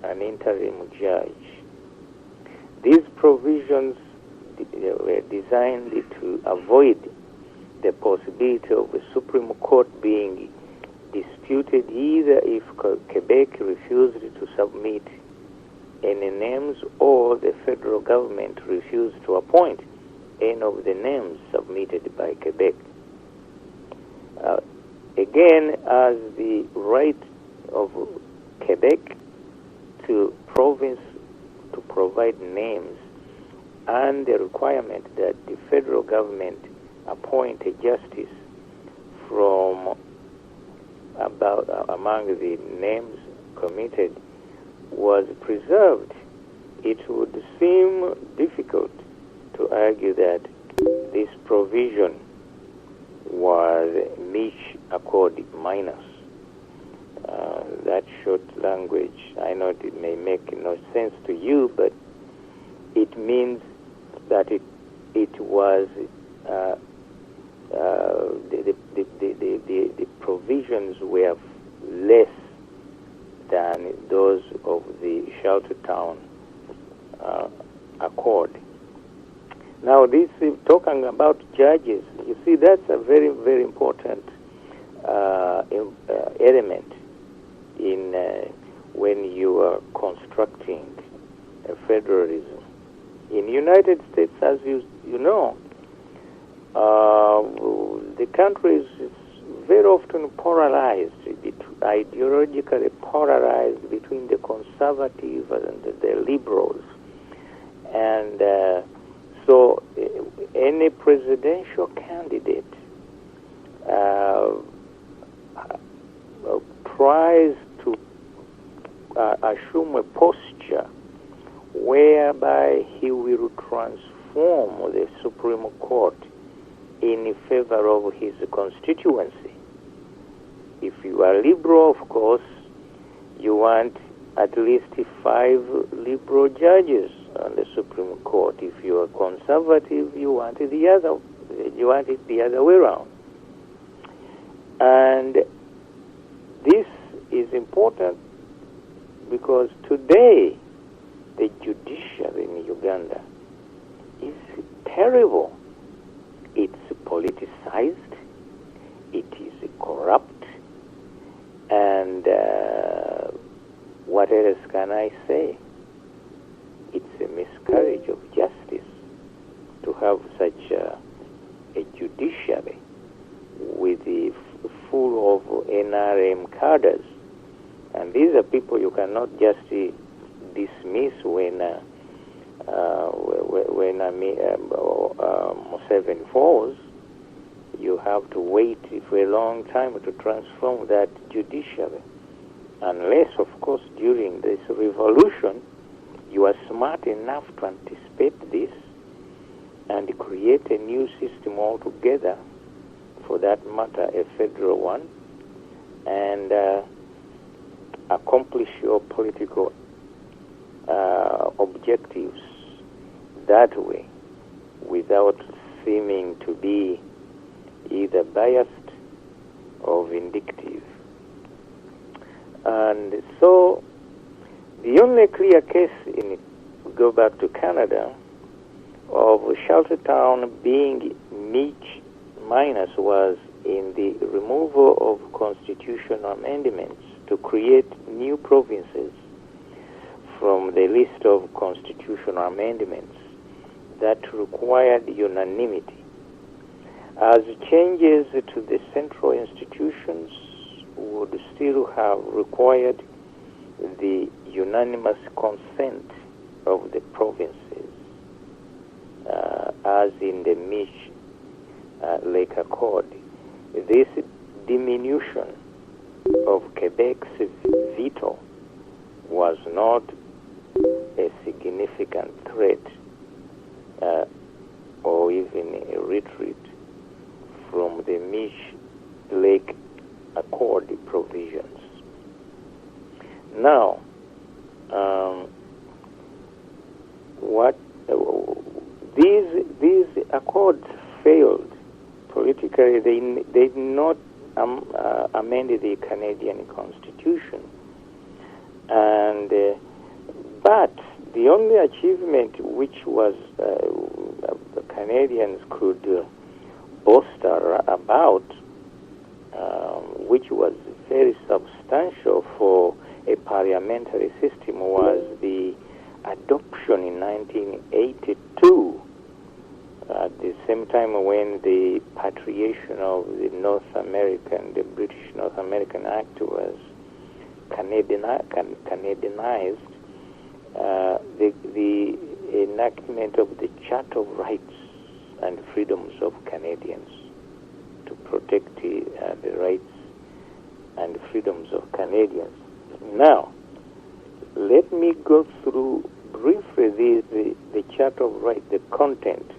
an interim judge. These provisions were designed to avoid the possibility of the Supreme Court being disputed either if Quebec refused to submit any names or the federal government refused to appoint any of the names submitted by Quebec. Again, as the right of Quebec to province to provide names and the requirement that the federal government appoint a justice from among the names committed was preserved, it would seem difficult to argue that this provision was Mish Accord minus. That short language, I know it may make no sense to you, but it means that it was the provisions were less than those of the Shelter Town Accord. Now, this is talking about judges. You see, that's a very, very important element in when you are constructing a federalism. In the United States, as you know, the country is very often polarized, ideologically polarized between the conservative and the liberals. And so any presidential candidate tries to assume a posture whereby he will transform the Supreme Court in favor of his constituency. If you are liberal, of course, you want at least 5 liberal judges on the Supreme Court. If you are conservative, you want it the other way around. And this is important because today the judiciary in Uganda is terrible. It's politicized, it is corrupt, and what else can I say? It's a miscarriage of justice to have such a judiciary with the full of NRM cadres. And these are people you cannot just dismiss when Museveni falls. You have to wait for a long time to transform that judiciary. Unless, of course, during this revolution, you are smart enough to anticipate this and create a new system altogether, for that matter, a federal one, and accomplish your political objectives that way without seeming to be either biased or vindictive. And so the only clear case we go back to Canada, of Sheltertown being Mish minus was in the removal of constitutional amendments to create new provinces from the list of constitutional amendments that required unanimity. as changes to the central institutions would still have required the unanimous consent of the provinces, as in the Mish Lake Accord. This diminution of Quebec's veto was not a significant threat or even a retreat from the Mish Lake Accord provisions. Now, these accords failed politically. They did not amend the Canadian Constitution, and but the only achievement which was the Canadians could boaster about, which was very substantial for a parliamentary system, was the adoption in 1982, at the same time when the patriation of the British North American Act was Canadianized, the enactment of the Charter of Rights and Freedoms of Canadians to protect the rights and freedoms of Canadians. Now, let me go through briefly the Charter of Rights, the content,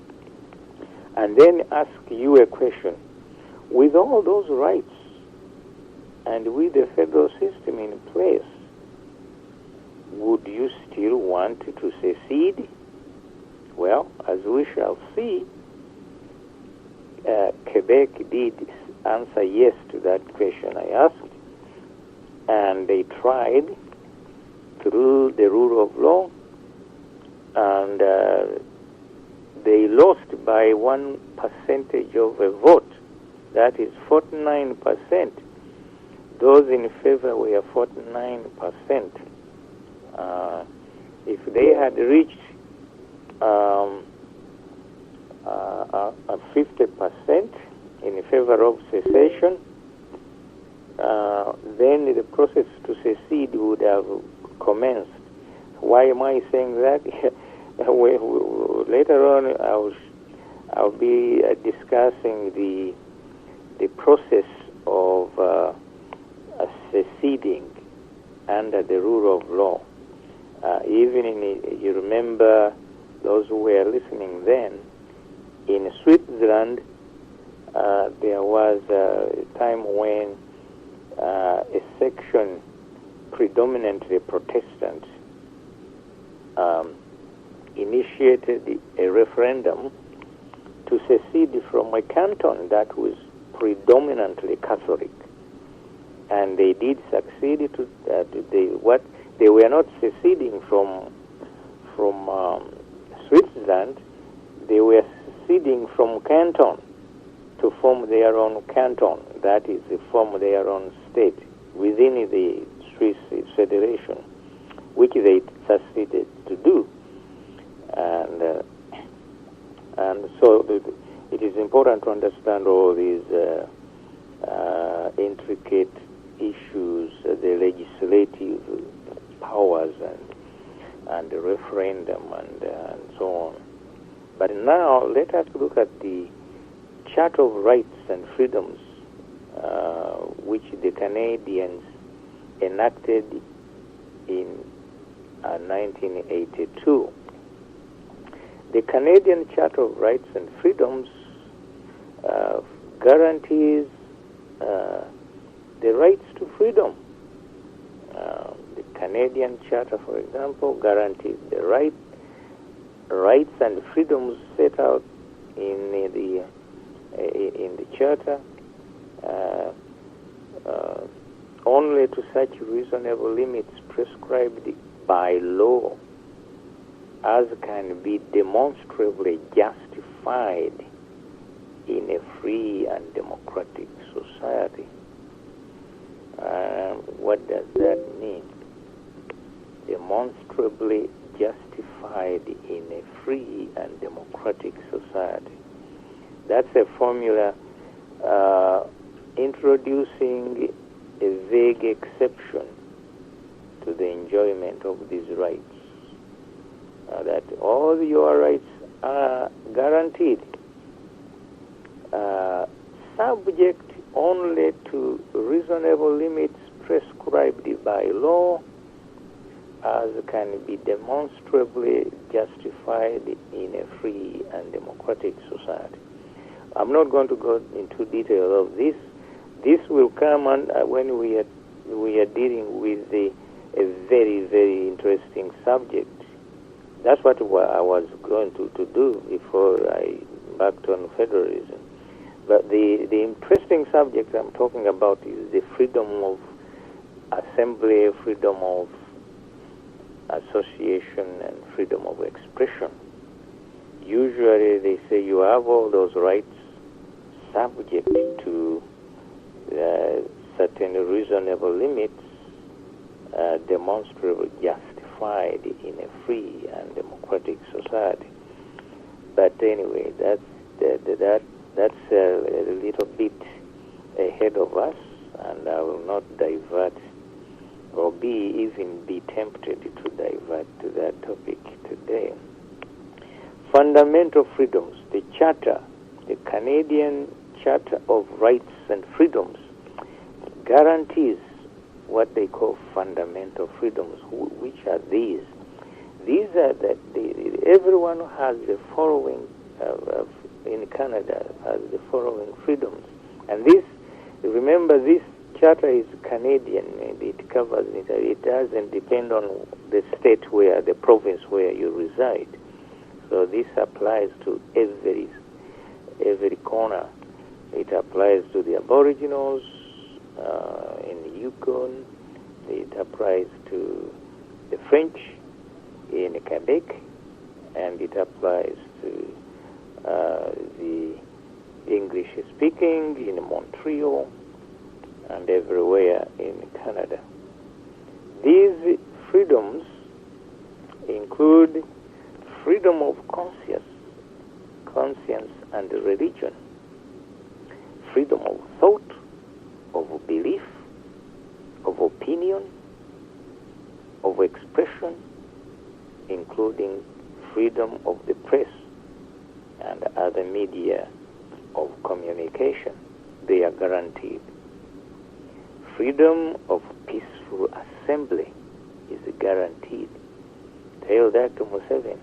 and then ask you a question. With all those rights and with the federal system in place, would you still want to secede? Well, as we shall see, Quebec did answer yes to that question I asked, and they tried through the rule of law, and they lost by 1% of a vote. That is 49%. Those in favor were 49%. If they had reached 50% in favor of secession, then the process to secede would have commenced. Why am I saying that? Later on, I'll be discussing the process of seceding under the rule of law. You remember, those who were listening then, in Switzerland, there was a time when a section predominantly Protestant initiated a referendum to secede from a canton that was predominantly Catholic, and they did succeed. They were not seceding from Switzerland; they were seceding from Canton to form their own canton. That is, to form their own state within the Swiss Federation, which they succeeded to do. And so it is important to understand all these intricate issues, the legislative powers and the referendum and so on. But now let us look at the Charter of Rights and Freedoms, which the Canadians enacted in 1982. The Canadian Charter of Rights and Freedoms guarantees the rights to freedom. The Canadian Charter, for example, guarantees the rights and freedoms set out in the Charter, only to such reasonable limits prescribed by law as can be demonstrably justified in a free and democratic society. What does that mean? Demonstrably justified in a free and democratic society. That's a formula introducing a vague exception to the enjoyment of these rights. That all your rights are guaranteed, subject only to reasonable limits prescribed by law, as can be demonstrably justified in a free and democratic society. I'm not going to go into detail of this. This will come on when we are dealing with a very, very interesting subject. That's what I was going to do before I embarked on federalism. But the interesting subject I'm talking about is the freedom of assembly, freedom of association, and freedom of expression. Usually they say you have all those rights subject to certain reasonable limits, demonstrably justified in a free and democratic society. But anyway, that's a little bit ahead of us, and I will not divert or even be tempted to divert to that topic today. Fundamental freedoms. The Charter, the Canadian Charter of Rights and Freedoms, guarantees what they call fundamental freedoms. Which are these? These are that everyone has the following, in Canada, has the following freedoms. And this, remember, this charter is Canadian. It covers it. It doesn't depend on the state where, the province where you reside. So this applies to every corner. It applies to the Aboriginals in Yukon. It applies to the French in Quebec, and it applies to the English-speaking in Montreal and everywhere in Canada. These freedoms include freedom of conscience and religion, freedom of thought, of belief, of opinion, of expression, including freedom of the press and other media of communication. They are guaranteed. Freedom of peaceful assembly is guaranteed. Tell that to Museveni.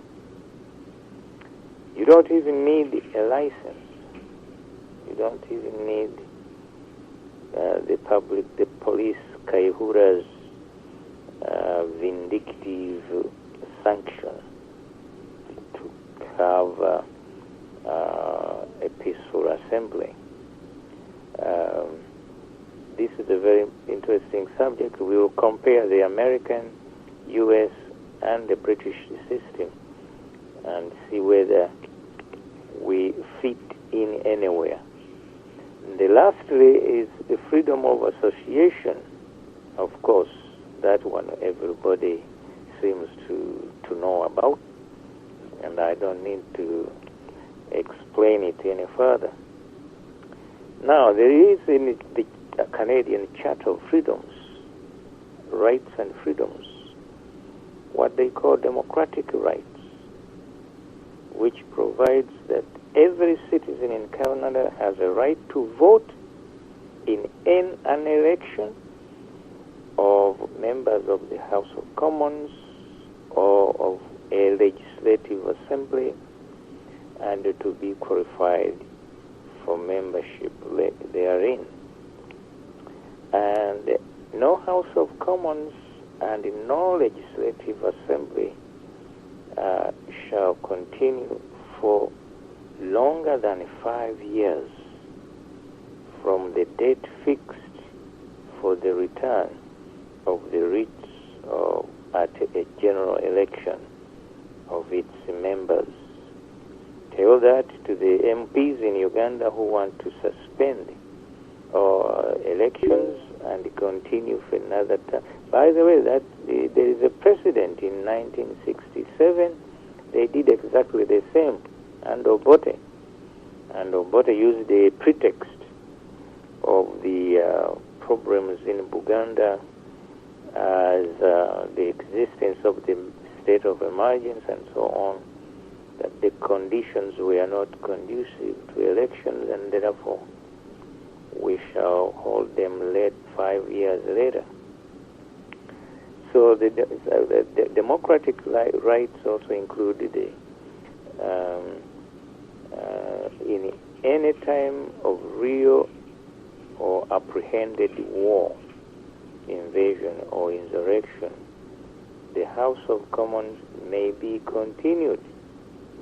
You don't even need a license. You don't even need the police, Kaihura's vindictive sanction to have a peaceful assembly. This is a very interesting subject. We will compare the American, U.S., and the British system and see whether we fit in anywhere. The lastly is the freedom of association. Of course, that one everybody seems to know about, and I don't need to explain it any further. Now, there is in the Canadian Charter of Freedoms, Rights and Freedoms, what they call democratic rights, which provides that every citizen in Canada has a right to vote in an election of members of the House of Commons or of a legislative assembly, and to be qualified for membership therein. And no House of Commons and no legislative assembly shall continue for longer than 5 years from the date fixed for the return of the writs at a general election of its members. Tell that to the MPs in Uganda who want to suspend elections and continue for another term. By the way, there is a precedent in 1967. They did exactly the same, and Obote. And Obote used the pretext of the problems in Uganda as the existence of the state of emergency and so on, that the conditions were not conducive to elections, and therefore we shall hold them late 5 years later. So the democratic rights also include in any time of real or apprehended war, invasion or insurrection, the House of Commons may be continued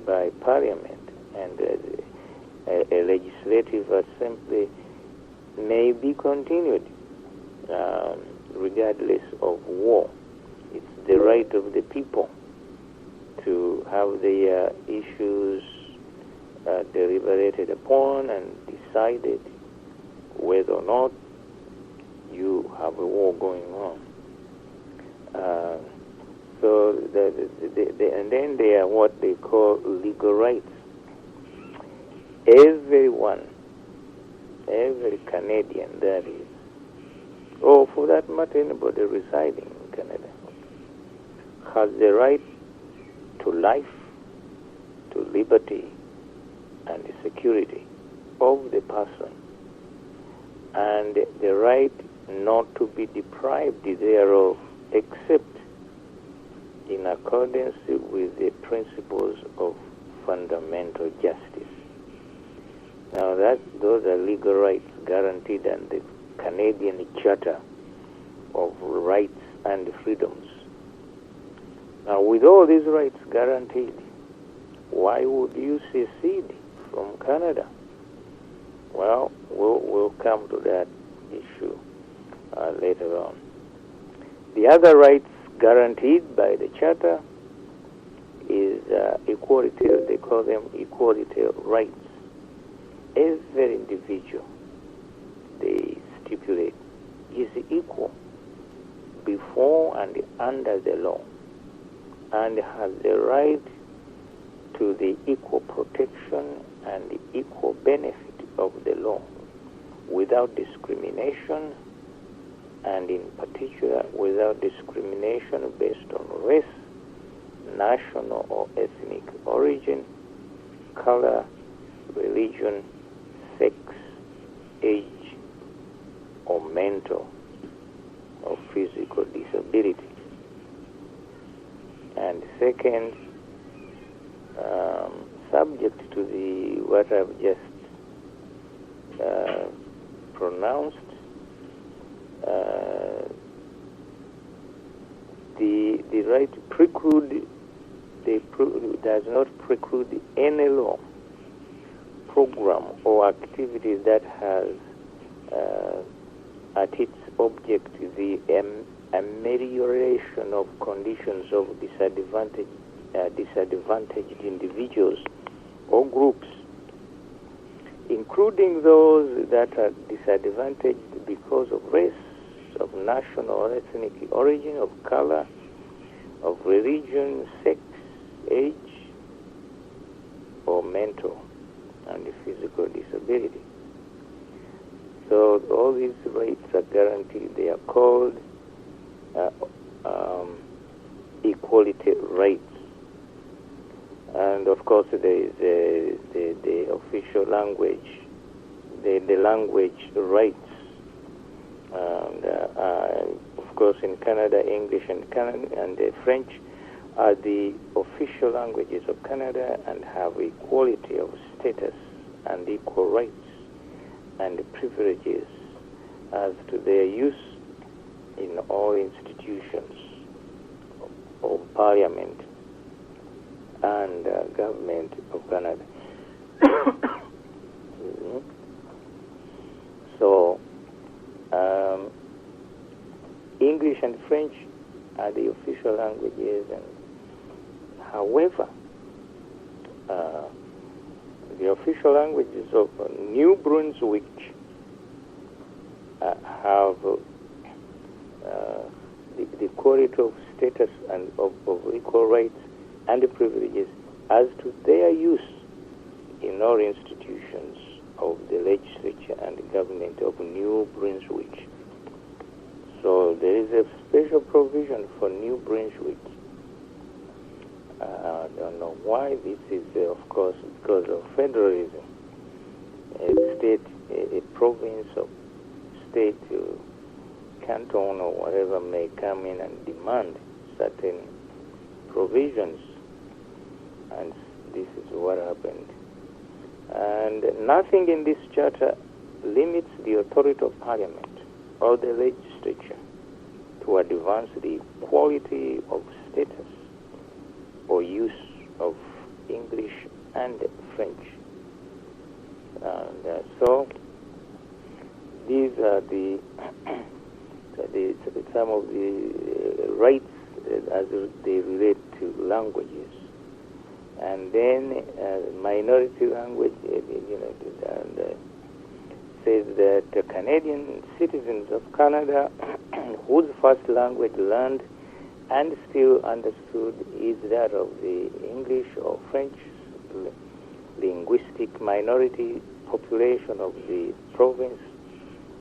by Parliament, and a legislative assembly may be continued regardless of war. It's the right of the people to have their issues deliberated upon and decided whether or not you have a war going on. And then there are what they call legal rights. Everyone, every Canadian, that is, or for that matter, anybody residing in Canada, has the right to life, to liberty, and the security of the person, and the right not to be deprived thereof, except in accordance with the principles of fundamental justice. Now those are legal rights guaranteed in the Canadian Charter of Rights and Freedoms. Now, with all these rights guaranteed, why would you secede from Canada? Well, we'll come to that issue later on. The other rights guaranteed by the Charter is equality. They call them equality rights. Every individual, they stipulate, is equal before and under the law, and has the right to the equal protection and the equal benefit of the law without discrimination, and in particular without discrimination based on race, national or ethnic origin, color, religion, sex, age, or mental or physical disability. And second, subject to what I've just pronounced, the right to preclude, does not preclude any law, program, or activity that has at its object the amelioration of conditions of disadvantaged individuals or groups, including those that are disadvantaged because of race, of national or ethnic origin, of color, of religion, sex, age, or mental and physical disability. So all these rights are guaranteed. They are called equality rights. And of course there is the official language, the language rights. And of course in Canada, English and French are the official languages of Canada and have equality of status and equal rights and privileges as to their use in all institutions of Parliament and government of Canada. So English and French are the official languages, and however, the official languages of New Brunswick have the quality of status and of equal rights and privileges as to their use in nor institutions of the legislature and the government of New Brunswick. So there is a special provision for New Brunswick. I don't know why this is, of course, because of federalism. A state, a province or state, canton or whatever may come in and demand certain provisions, and this is what happened. And nothing in this charter limits the authority of Parliament or the legislature to advance the equality of status or use of English and French. And so these are the some of the rights as they relate to languages. And then minority language, and says that Canadian citizens of Canada whose first language learned and still understood is that of the English or French linguistic minority population of the province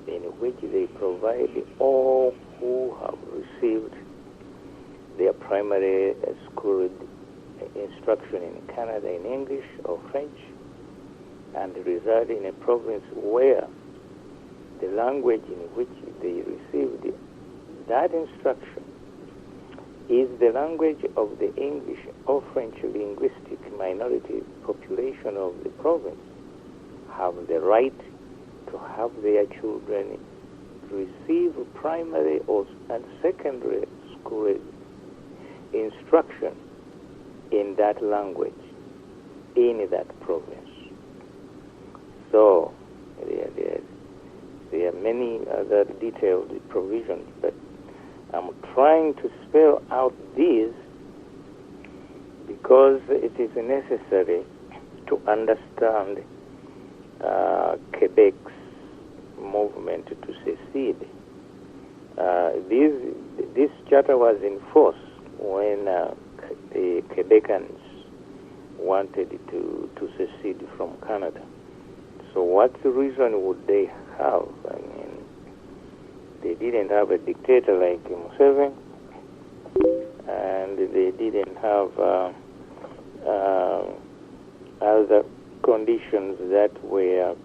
in which they provide, all who have received their primary school instruction in Canada in English or French and reside in a province where the language in which they received that instruction is the language of the English or French linguistic minority population of the province, have the right to have their children receive primary and secondary school instruction in that language in that province. So there are many other detailed provisions, but I'm trying to spell out these because it is necessary to understand Quebec's movement to secede. This charter was in force when the Quebecans wanted to secede from Canada. So what reason would they have? I mean, they didn't have a dictator like Musoke, and they didn't have other conditions that were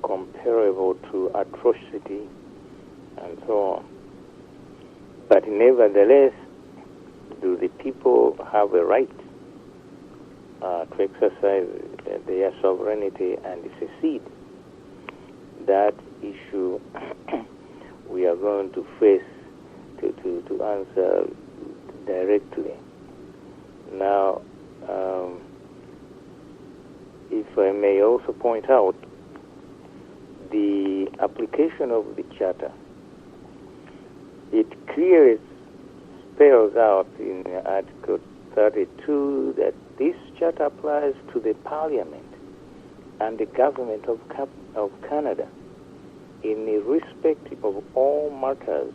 comparable to atrocity and so on. But nevertheless, do the people have a right to exercise their sovereignty and secede? That issue we are going to face to answer directly. Now, if I may also point out, the application of the Charter, it clearly spells out in Article 32 that this Charter applies to the Parliament and the Government of Canada in respect of all matters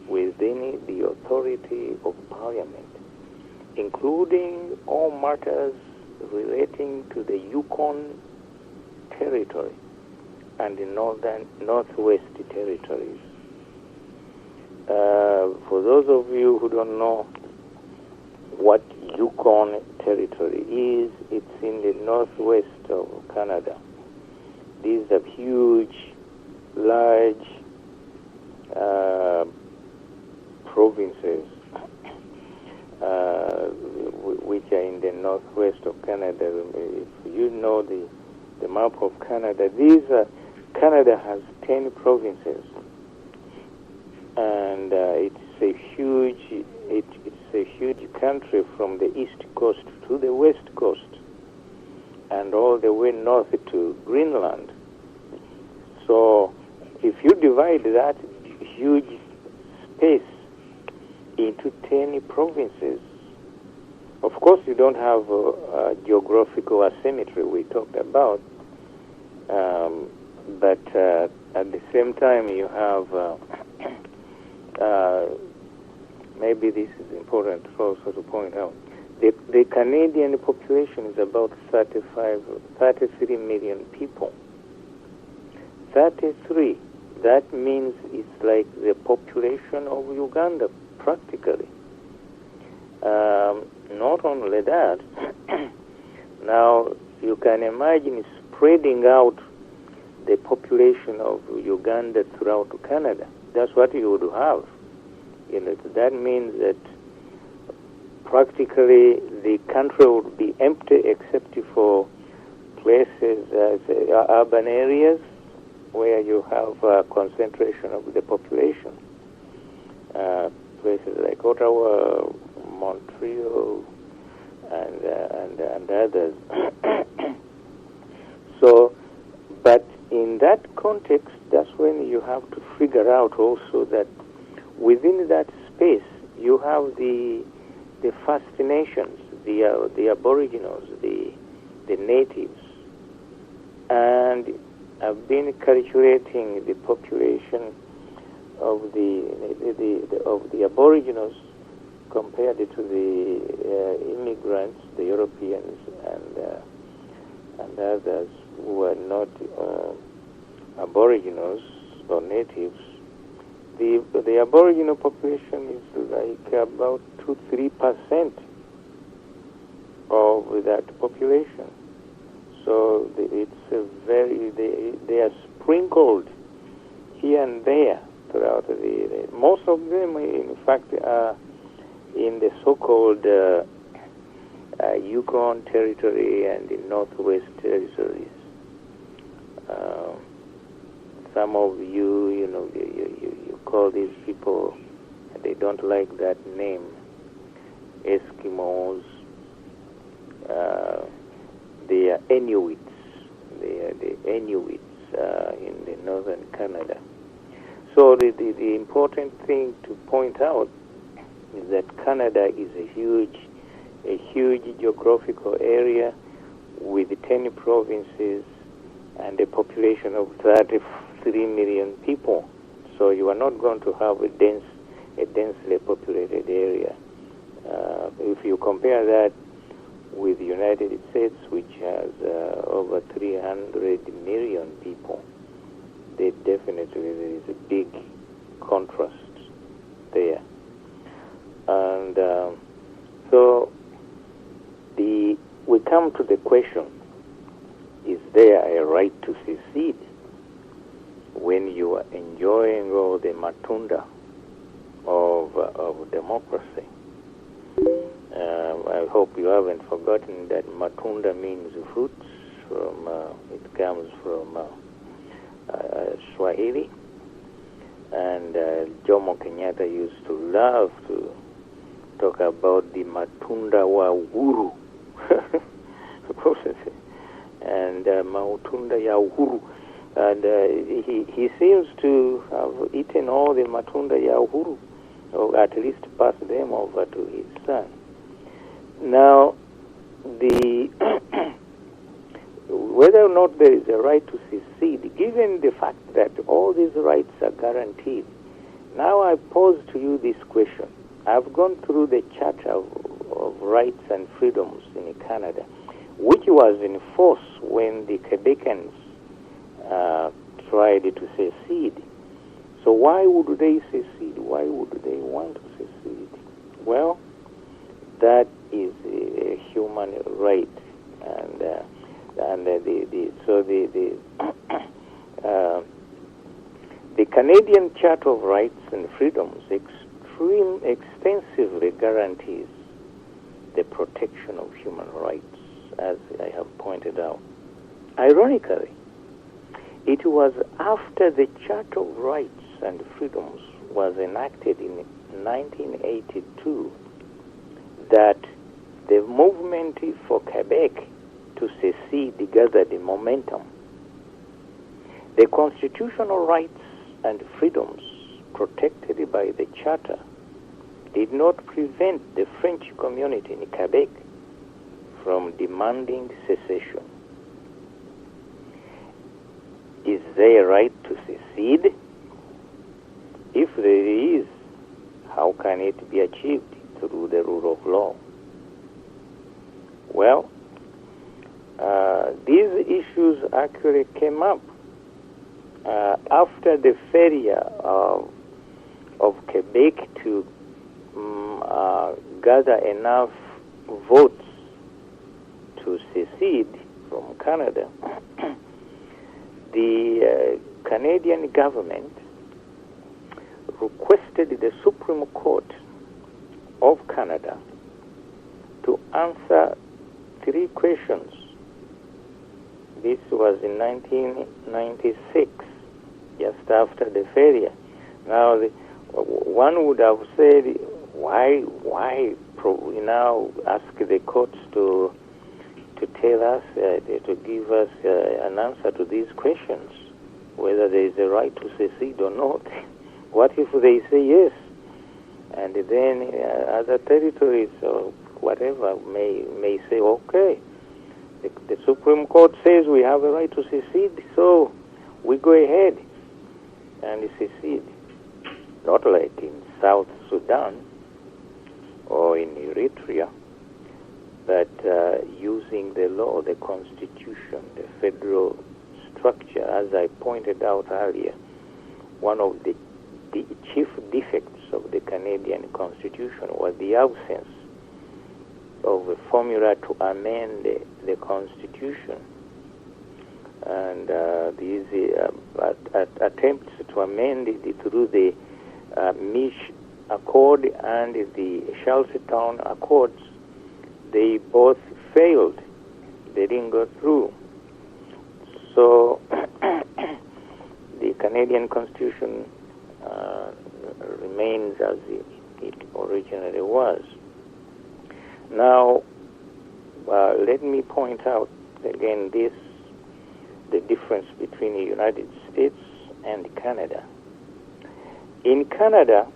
within the authority of Parliament, including all matters relating to the Yukon Territory and the Northwest Territories. For those of you who don't know what Yukon Territory is, it's in the northwest of Canada. These are huge, large provinces which are in the northwest of Canada. If you know the map of Canada, Canada has 10 provinces, and it's a huge country from the east coast to the west coast, and all the way north to Greenland. So, if you divide that huge space into 10 provinces, of course you don't have geographical asymmetry we talked about, but at the same time you have, maybe this is important also to point out, The Canadian population is about 33 million people. 33. That means it's like the population of Uganda, practically. Not only that, now you can imagine spreading out the population of Uganda throughout Canada. That's what you would have. That means that practically the country would be empty except for places, urban areas, where you have a concentration of the population. Places like Ottawa, Montreal, and others. So, but in that context, that's when you have to figure out also that within that space you have the First Nations, the Aboriginals, the natives, and I've been calculating the population of the Aboriginals compared to the immigrants, the Europeans, and others who are not Aboriginals or natives. The Aboriginal population is like about 2-3% of that population. So it's they are sprinkled here and there throughout most of them, in fact, are in the so-called Yukon Territory and the Northwest Territories. Some of you call these people, they don't like that name, Eskimos. They are Inuits. They are the Inuits in the northern Canada. So the important thing to point out is that Canada is a huge geographical area with 10 provinces and a population of 33 million people. So you are not going to have a densely populated area. If you compare that with the United States, which has over 300 million people, there is a big contrast there. And so we come to the question, is there a right to secede when you are enjoying all the matunda of democracy? I hope you haven't forgotten that matunda means fruits. It comes from Swahili, and Jomo Kenyatta used to love to talk about the matunda wa uhuru, and matunda ya uhuru, and he seems to have eaten all the matunda ya uhuru, or at least passed them over to his son. Now, whether or not there is a right to secede, given the fact that all these rights are guaranteed, now I pose to you this question. I've gone through the Charter of Rights and Freedoms in Canada, which was in force when the Quebecans tried to secede. So why would they secede? Why would they want to secede? Well, that is a human right, and the Canadian Charter of Rights and Freedoms extensively guarantees the protection of human rights, as I have pointed out. Ironically, it was after the Charter of Rights and Freedoms was enacted in 1982 that the movement for Quebec to secede gathered momentum. The constitutional rights and freedoms protected by the Charter did not prevent the French community in Quebec from demanding secession. Is there a right to secede? If there is, how can it be achieved through the rule of law? Well, these issues actually came up after the failure of Quebec to gather enough votes to secede from Canada. The Canadian government requested the Supreme Court of Canada to answer 3 questions. This was in 1996, just after the failure. Now, one would have said, why now ask the courts to tell us, to give us an answer to these questions, whether there is a right to secede or not? What if they say yes, and then other territories or whatever may say, okay, the Supreme Court says we have a right to secede, so we go ahead and secede. Not like in South Sudan or in Eritrea, but using the law, the constitution, the federal structure. As I pointed out earlier, one of the chief defects of the Canadian Constitution was the absence of a formula to amend the Constitution. And these attempts to amend it through the Mish Accord and the Charlottetown Accords, they both failed. They didn't go through. So the Canadian Constitution remains as it originally was. Now, let me point out again the difference between the United States and Canada. In Canada,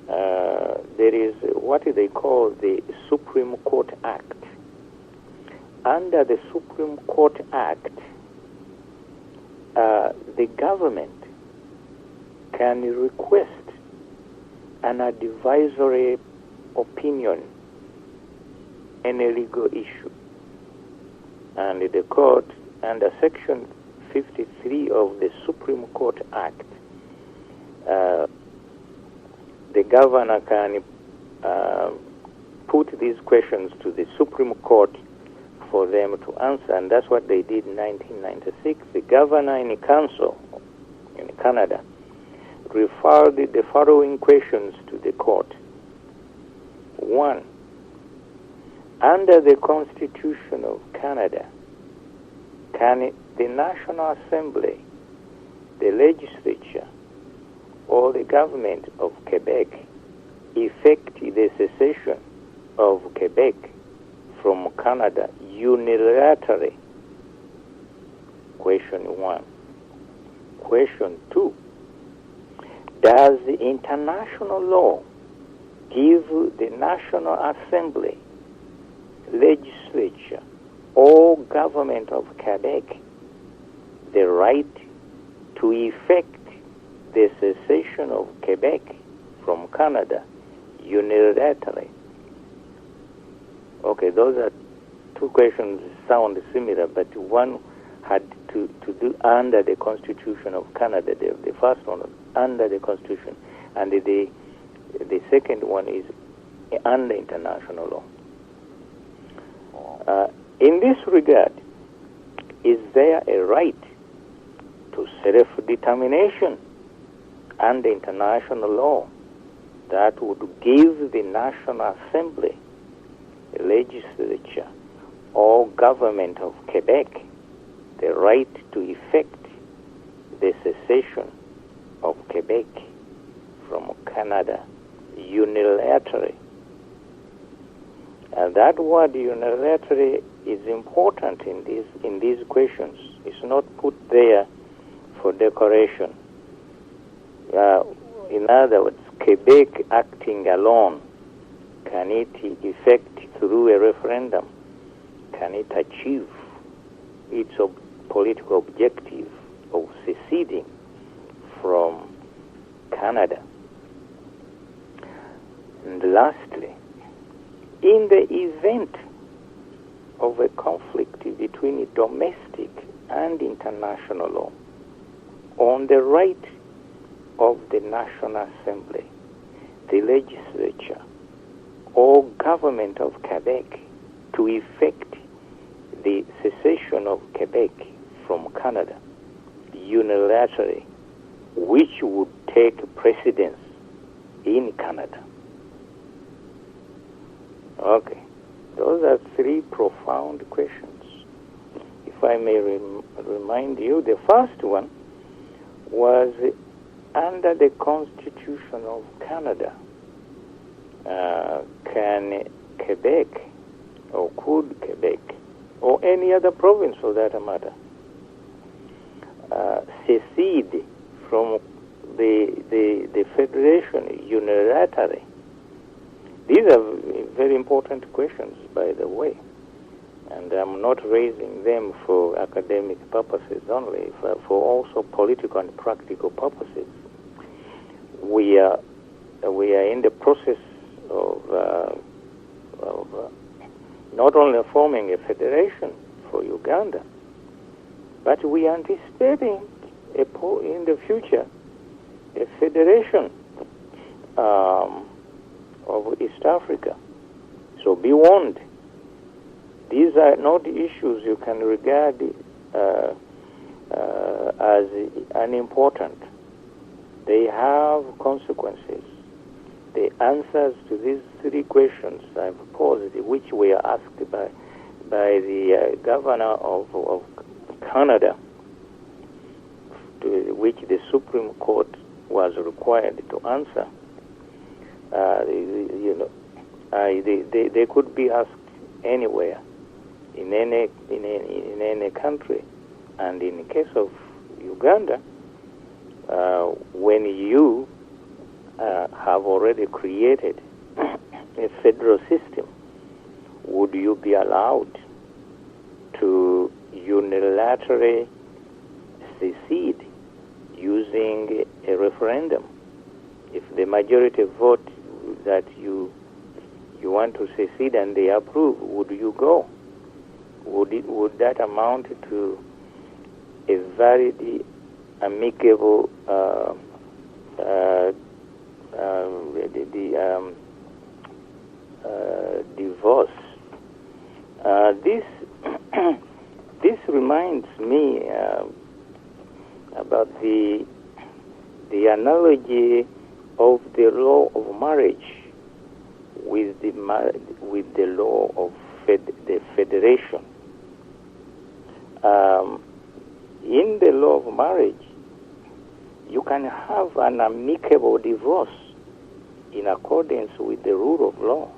there is what they call the Supreme Court Act. Under the Supreme Court Act, the government can request an advisory opinion in a legal issue. And the court, under Section 53 of the Supreme Court Act, the governor can put these questions to the Supreme Court for them to answer, and that's what they did in 1996. The governor in the council in Canada referred the following questions to the court. 1. Under the Constitution of Canada, can the National Assembly, the legislature, or the government of Quebec effect the secession of Quebec from Canada unilaterally? Question 1. Question 2. Does the international law give the National Assembly, legislature, or government of Quebec the right to effect the secession of Quebec from Canada unilaterally? Okay, those are 2 questions sound similar, but one had to do under the Constitution of Canada. The first one was under the Constitution, and the second one is under international law. In this regard, is there a right to self-determination under international law that would give the National Assembly, legislature, or government of Quebec the right to effect the secession of Quebec from Canada unilaterally? And that word unilaterally is important in these questions. It's not put there for decoration. In other words, Quebec acting alone, can it effect through a referendum? Can it achieve its political objective of seceding from Canada? And lastly, in the event of a conflict between domestic and international law on the right of the National Assembly, the legislature, or government of Quebec to effect the secession of Quebec from Canada unilaterally, which would take precedence in Canada. Okay, those are three profound questions. If I may remind you, the first one was under the Constitution of Canada, can Quebec, or could Quebec, or any other province for that matter, secede from the Federation unilaterally? These are very important questions, by the way, and I'm not raising them for academic purposes only, for also political and practical purposes. We are in the process of not only forming a federation for Uganda, but we are anticipating in the future a federation of East Africa. So be warned, these are not issues you can regard as unimportant. They have consequences. The answers to these three questions I've posed, which were asked by the governor of Canada, to which the Supreme Court was required to answer, they could be asked anywhere, in any country. And in the case of Uganda, when you have already created a federal system, would you be allowed to unilaterally secede using a referendum? If the majority vote that you want to secede and they approve, would you go? Would that amount to a very amicable divorce? This reminds me about the analogy of the law of marriage with the law of the federation. In the law of marriage, you can have an amicable divorce in accordance with the rule of law,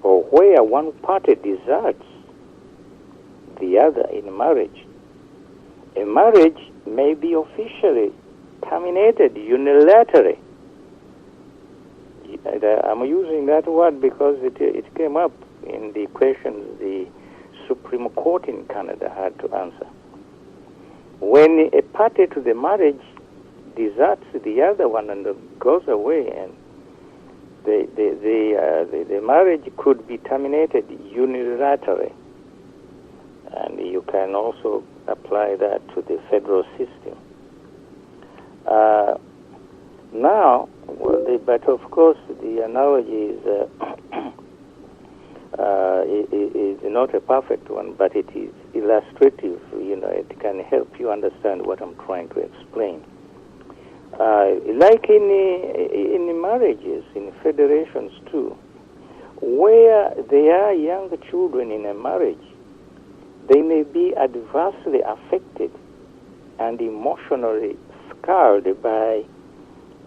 or where one party deserts the other in marriage. A marriage may be officially terminated unilaterally. I'm using that word because it came up in the questions the Supreme Court in Canada had to answer. When a party to the marriage deserts the other one and goes away, and the marriage could be terminated unilaterally, and you can also apply that to the federal system. But of course, the analogy is not a perfect one, but it is illustrative. It can help you understand what I'm trying to explain. Like in marriages, in federations too, where there are young children in a marriage, they may be adversely affected and emotionally scarred by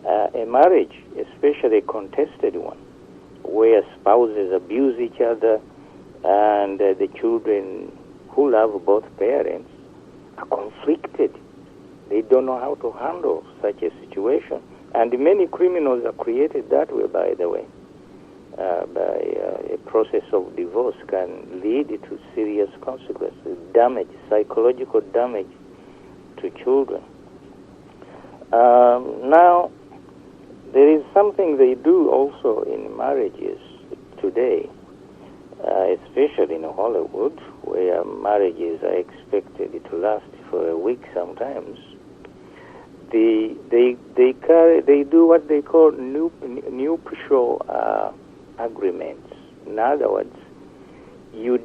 a marriage, especially a contested one, where spouses abuse each other and the children who love both parents are conflicted. They don't know how to handle such a situation. And many criminals are created that way, by the way. A process of divorce can lead to serious consequences, damage, psychological damage to children. Now, there is something they do also in marriages today. especially in Hollywood, where marriages are expected to last for a week sometimes. They do what they call nuptial agreements. In other words, you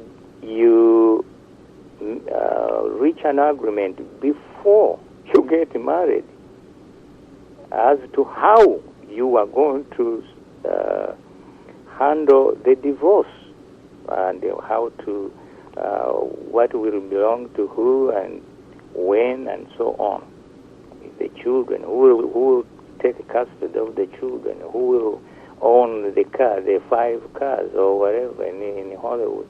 reach an agreement before you get married as to how you are going to handle the divorce and how to what will belong to who and when and so on. The children, who will take custody of the children, who will own the car, the 5 cars or whatever in Hollywood.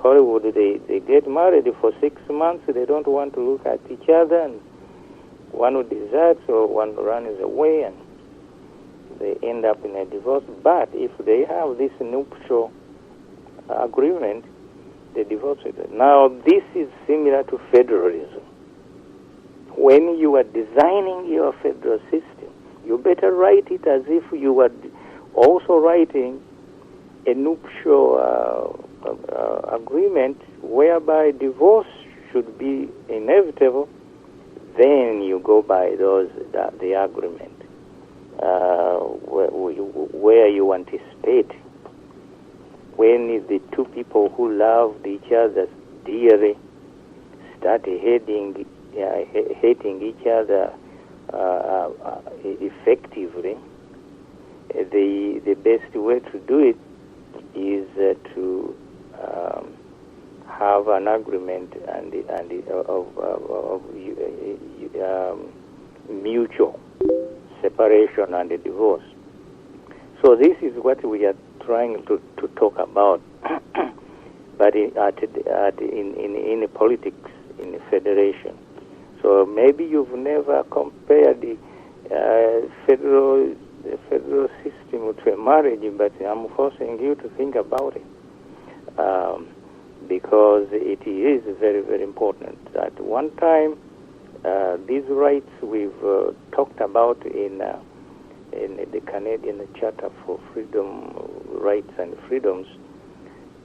Hollywood, they get married for 6 months, they don't want to look at each other, and one who deserts or one runs away, and they end up in a divorce. But if they have this nuptial agreement, they divorce it. Now, this is similar to federalism. When you are designing your federal system, you better write it as if you are also writing a nuptial agreement whereby divorce should be inevitable. Then you go by the agreement where you anticipate when the two people who loved each other dearly start hating each other effectively. The best way to do it is to have an agreement of mutual separation and divorce. So this is what we are trying to talk about, but in politics, in federation. So maybe you've never compared the federal system to a marriage, but I'm forcing you to think about it because it is very, very important. At one time, these rights we've talked about in the Canadian Charter for Freedom, Rights and Freedoms,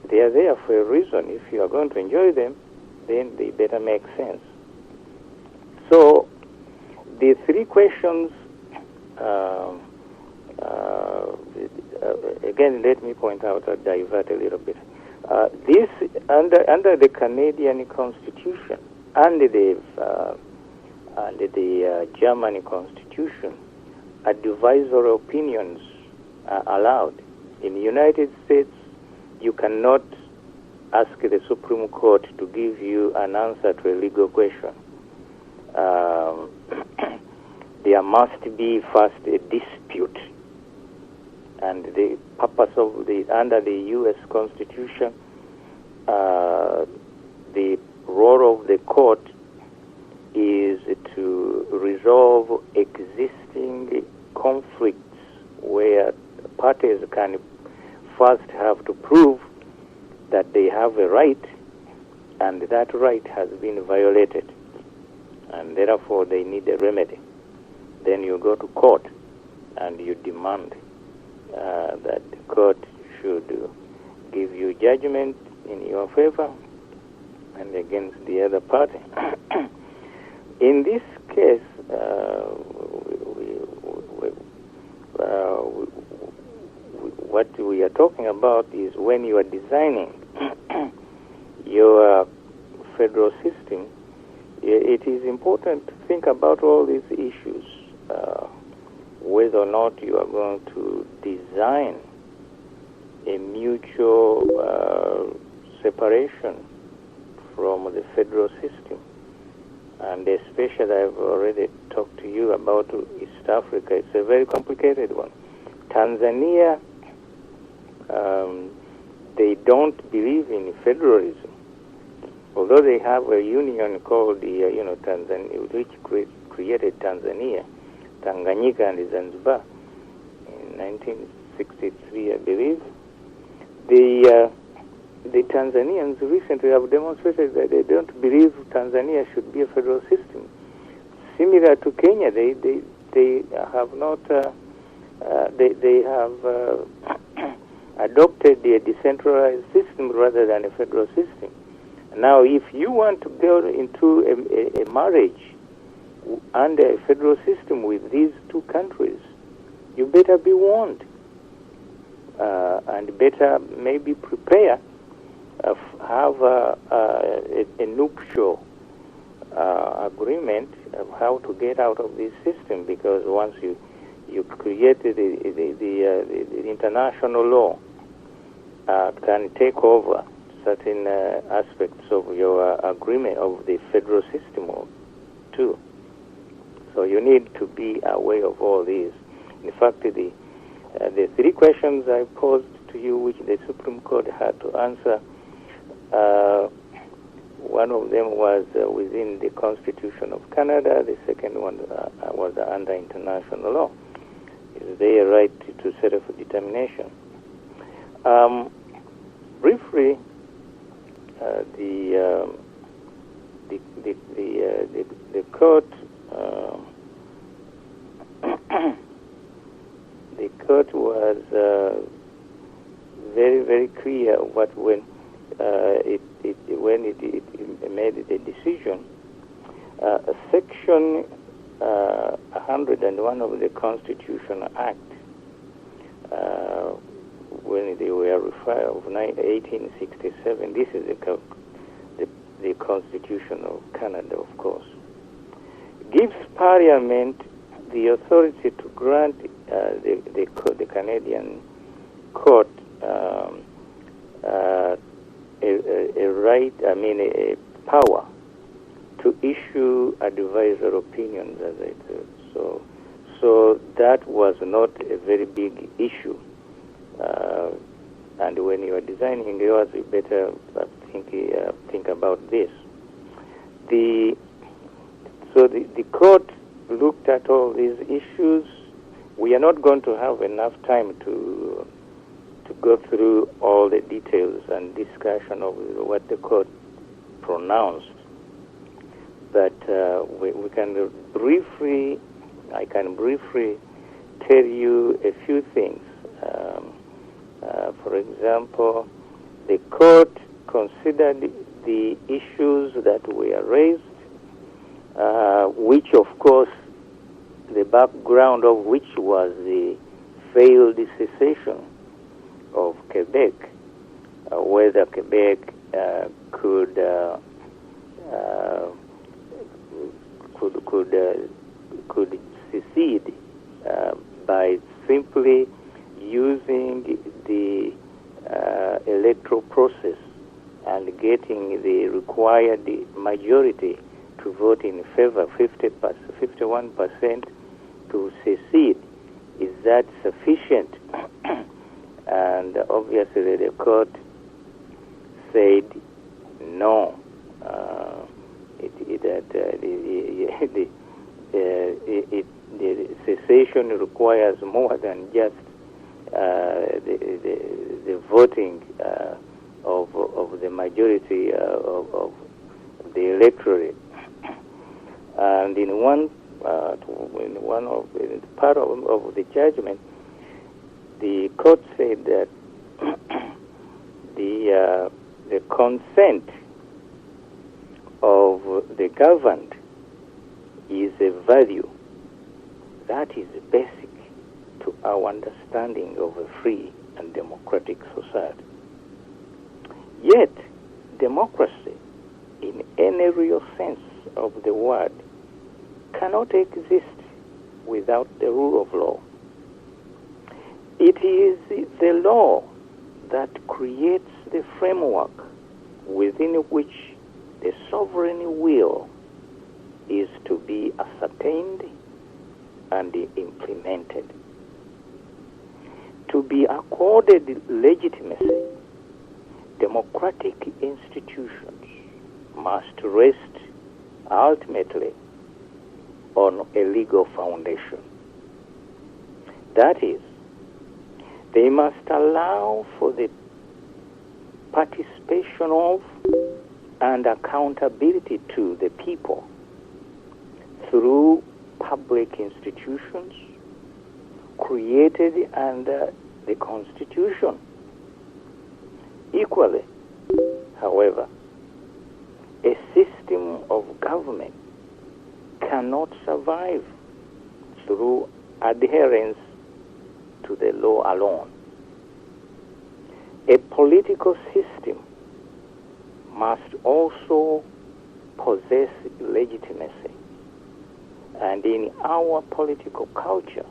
they are there for a reason. If you are going to enjoy them, then they better make sense. So, the 3 questions, again, let me point out, I'll divert a little bit. This, under the Canadian Constitution and the German Constitution, advisory opinions are allowed. In the United States, you cannot ask the Supreme Court to give you an answer to a legal question. There must be first a dispute, and the purpose of under the U.S. Constitution, the role of the court is to resolve existing conflicts where parties can first have to prove that they have a right and that right has been violated, and therefore they need a remedy. Then you go to court and you demand that the court should give you judgment in your favor and against the other party. In this case, what we are talking about is when you are designing your federal system, it is important to think about all these issues, whether or not you are going to design a mutual separation from the federal system. And especially, I've already talked to you about East Africa. It's a very complicated one. Tanzania, they don't believe in federalism, although they have a union called the Tanzania, which created Tanzania, Tanganyika and Zanzibar in 1963, I believe. The Tanzanians recently have demonstrated that they don't believe Tanzania should be a federal system. Similar to Kenya, they have not. They have adopted a decentralized system rather than a federal system. Now, if you want to go into a marriage under a federal system with these two countries, you better be warned and better maybe prepare, have a nuptial agreement of how to get out of this system, because once you created the international law can take over certain aspects of your agreement of the federal system too. So you need to be aware of all these. In fact, the three questions I posed to you, which the Supreme Court had to answer, one of them was within the Constitution of Canada. The second one was under international law. Is there a right to self-determination? Briefly, the court the court was very, very clear when it made the decision. Section 101 of the Constitutional Act, when they were referred of 1867, this is the Constitution of Canada, of course, gives Parliament the authority to grant the Canadian court a right, a power to issue advisory opinions, as I said. So that was not a very big issue. And when you are designing yours, you better think about this. The court looked at all these issues. We are not going to have enough time to go through all the details and discussion of what the court pronounced. But I can briefly tell you a few things. For example, the court considered the issues that were raised, which, of course, the background of which was the failed secession of Quebec, whether Quebec could secede by simply using the electoral process and getting the required majority to vote in favor, 51% to secede. Is that sufficient? And obviously the court said no. The secession requires more than just the voting of the majority of the electorate. And in one part of the judgment, the court said that the consent of the governed is a value that is basic to our understanding of a free and democratic society. Yet, democracy, in any real sense of the word, cannot exist without the rule of law. It is the law that creates the framework within which the sovereign will is to be ascertained and implemented. To be accorded legitimacy, democratic institutions must rest ultimately on a legal foundation. That is, they must allow for the participation of and accountability to the people through public institutions created under the Constitution Equally, however, a system of government cannot survive through adherence to the law alone. A political system must also possess legitimacy. And in our political culture,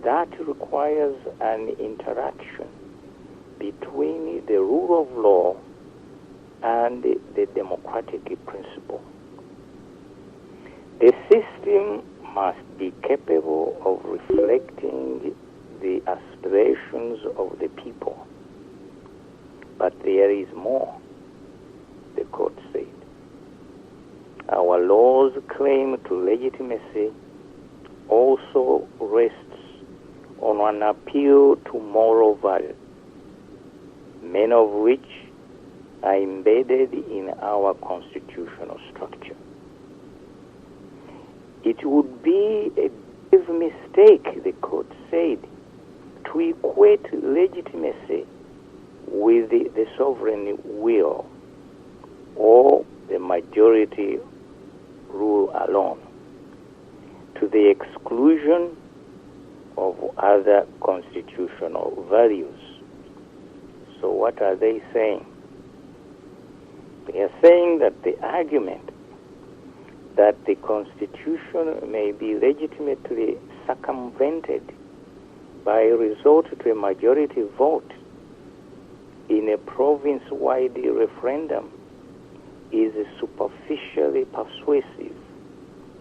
that requires an interaction between the rule of law and the democratic principle. The system must be capable of reflecting the aspirations of the people. But there is more, the court said. Our law's claim to legitimacy also rests on an appeal to moral value, many of which are embedded in our constitutional structure. It would be a grave mistake, the court said, to equate legitimacy with the sovereign will or the majority rule alone, to the exclusion of other constitutional values. So what are they saying? They are saying that the argument that the Constitution may be legitimately circumvented by resort to a majority vote in a province-wide referendum is superficially persuasive,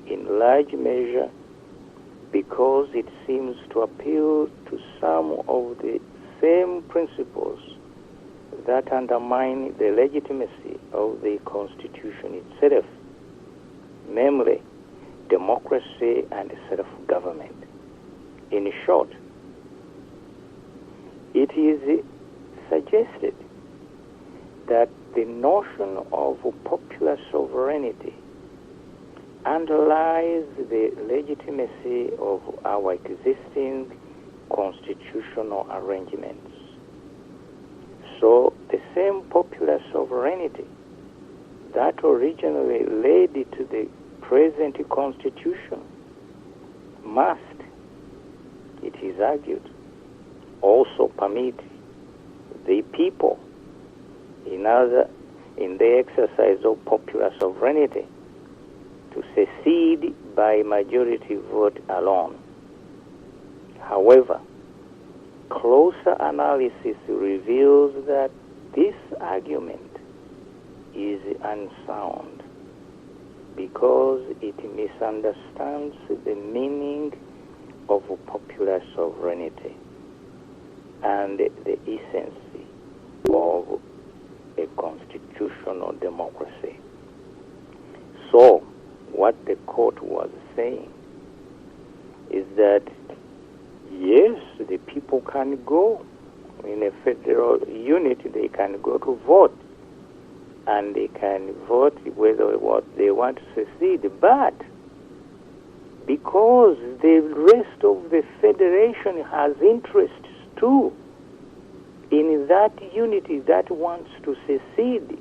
in large measure because it seems to appeal to some of the same principles that undermine the legitimacy of the Constitution itself, namely democracy and self-government. In short, it is suggested that the notion of popular sovereignty underlies the legitimacy of our existing constitutional arrangements. So the same popular sovereignty that originally led to the present constitution must, it is argued, also permit the people in the exercise of popular sovereignty to secede by majority vote alone. However, closer analysis reveals that this argument is unsound because it misunderstands the meaning of popular sovereignty and the essence of a constitutional democracy. So, what the court was saying is that yes, the people can go in a federal unit, they can go to vote, and they can vote whether what they want to secede, but because the rest of the federation has interests too in that unity that wants to secede,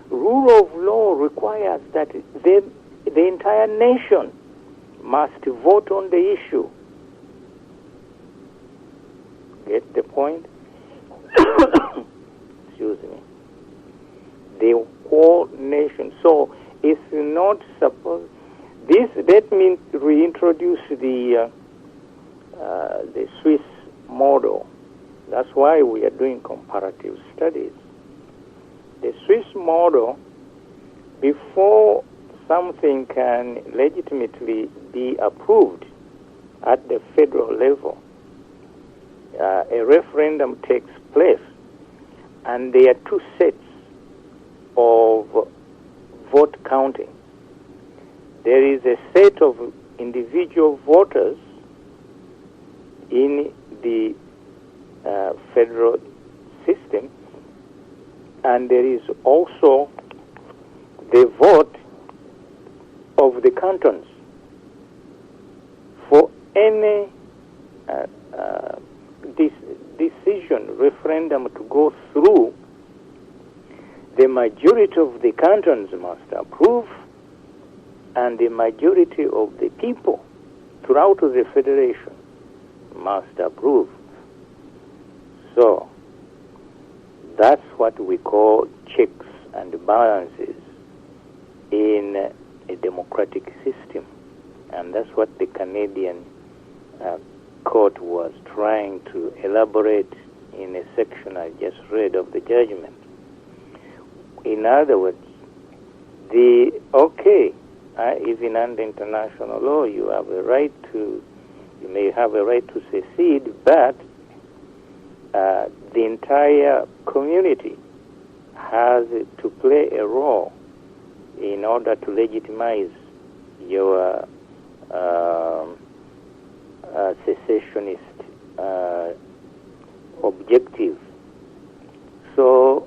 rule of law requires that the entire nation must vote on the issue. Get the point? Excuse me. The whole nation. So it's not supposed. That means reintroduce the Swiss model. That's why we are doing comparative studies. The Swiss model, before something can legitimately be approved at the federal level, a referendum takes place, and there are two sets of vote counting. There is a set of individual voters in the federal system, and there is also the vote of the cantons. For any decision, referendum to go through, majority of the cantons must approve, and the majority of the people throughout the federation must approve. So that's what we call checks and balances in a democratic system. And that's what the Canadian court was trying to elaborate in a section I just read of the judgment. In other words, even under international law, you may have a right to secede, but the entire community has to play a role in order to legitimize your secessionist objective. So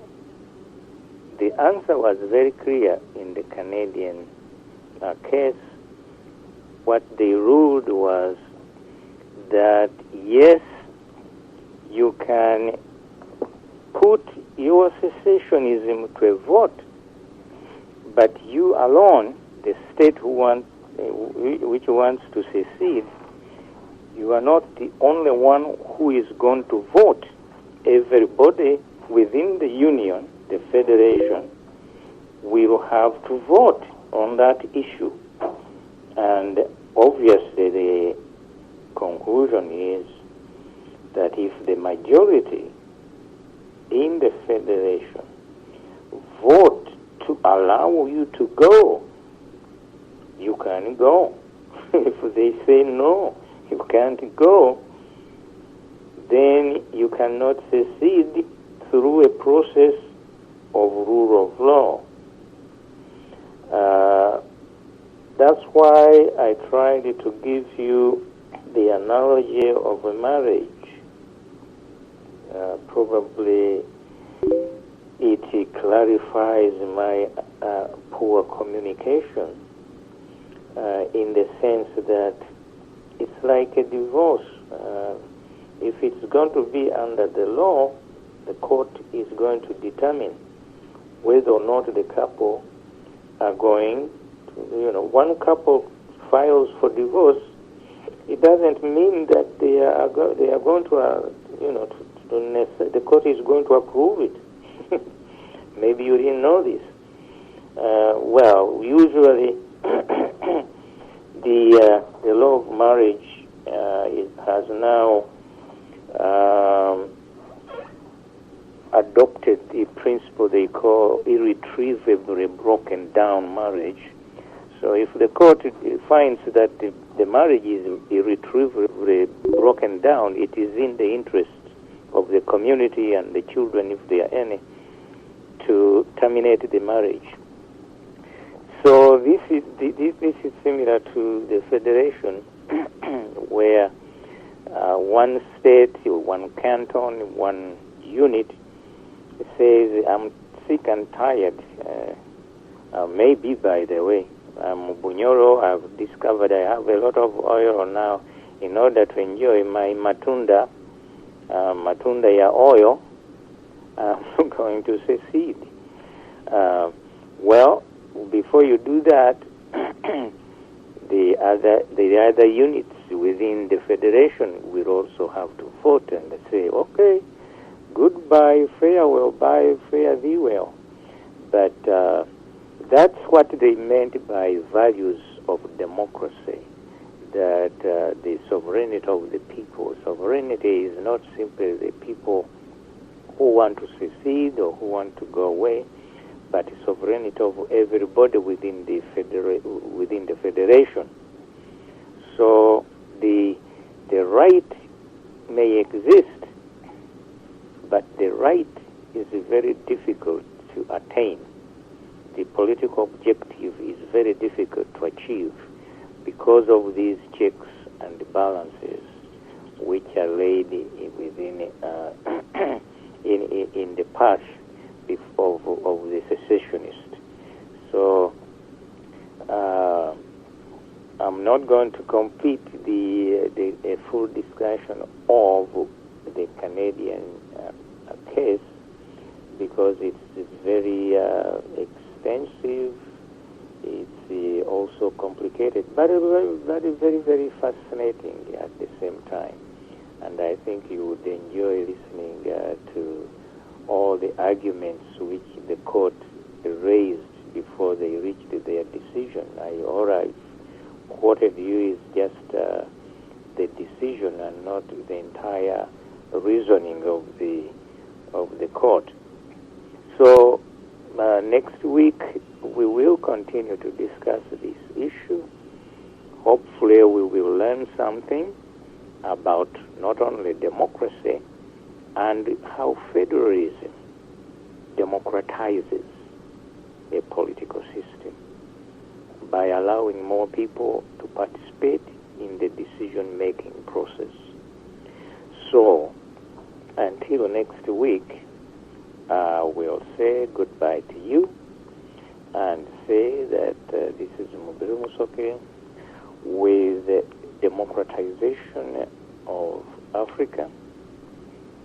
the answer was very clear in the Canadian case. What they ruled was that yes, you can put your secessionism to a vote, but you alone, the state which wants to secede, you are not the only one who is going to vote. Everybody within the union, the federation, will have to vote on that issue. And obviously the conclusion is that if the majority in the federation vote to allow you to go, you can go. If they say no, you can't go, then you cannot secede through a process of rule of law. That's why I tried to give you the analogy of a marriage. Probably it clarifies my poor communication in the sense that it's like a divorce. If it's going to be under the law, the court is going to determine whether or not the couple are going to, one couple files for divorce, it doesn't mean that they are going to, the court is going to approve it. Maybe you didn't know this. Well, usually the law of marriage it has now adopted the principle they call irretrievably broken down marriage. So if the court finds that the marriage is irretrievably broken down, it is in the interest of the community and the children, if there are any, to terminate the marriage. So this is similar to the federation, where one state, one canton, one unit says, "I'm sick and tired." Maybe, by the way, Bunyoro, I've discovered I have a lot of oil now. In order to enjoy my matunda ya oil, I'm going to secede. Well, before you do that, the other units within the federation will also have to vote and say, okay, goodbye, farewell, bye, fare thee well. But that's what they meant by values of democracy, that the sovereignty of the people. Sovereignty is not simply the people who want to secede or who want to go away, but sovereignty of everybody within the federation. So the right may exist, but the right is very difficult to attain. The political objective is very difficult to achieve because of these checks and balances which are laid within in the path of the secessionist. So I'm not going to complete a full discussion of the Canadian case because it's very expensive. It's also complicated, but very, very fascinating at the same time. And I think you would enjoy listening to all the arguments which the court raised before they reached their decision. All I've quoted you is just the decision and not the entire reasoning of the court. So next week we will continue to discuss this issue. Hopefully we will learn something about not only democracy and how federalism democratizes a political system by allowing more people to participate in the decision-making process. So, until next week, we'll say goodbye to you and say that this is Mubilu Musoke with the Democratization of Africa,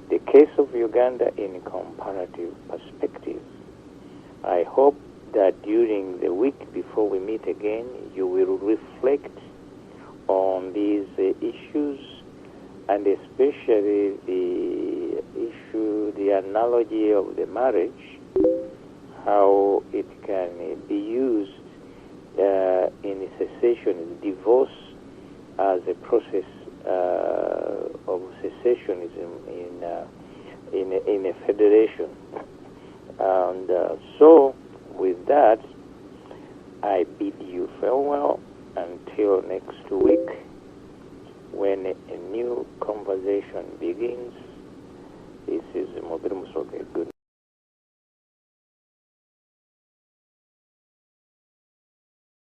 the case of Uganda in comparative perspective. I hope that during the week before we meet again, you will reflect on these issues, and especially the issue, the analogy of the marriage, how it can be used in cessation, divorce as a process of secessionism in a federation. And so, with that, I bid you farewell until next week, when a new conversation begins. This is Mubilu Musoke. Good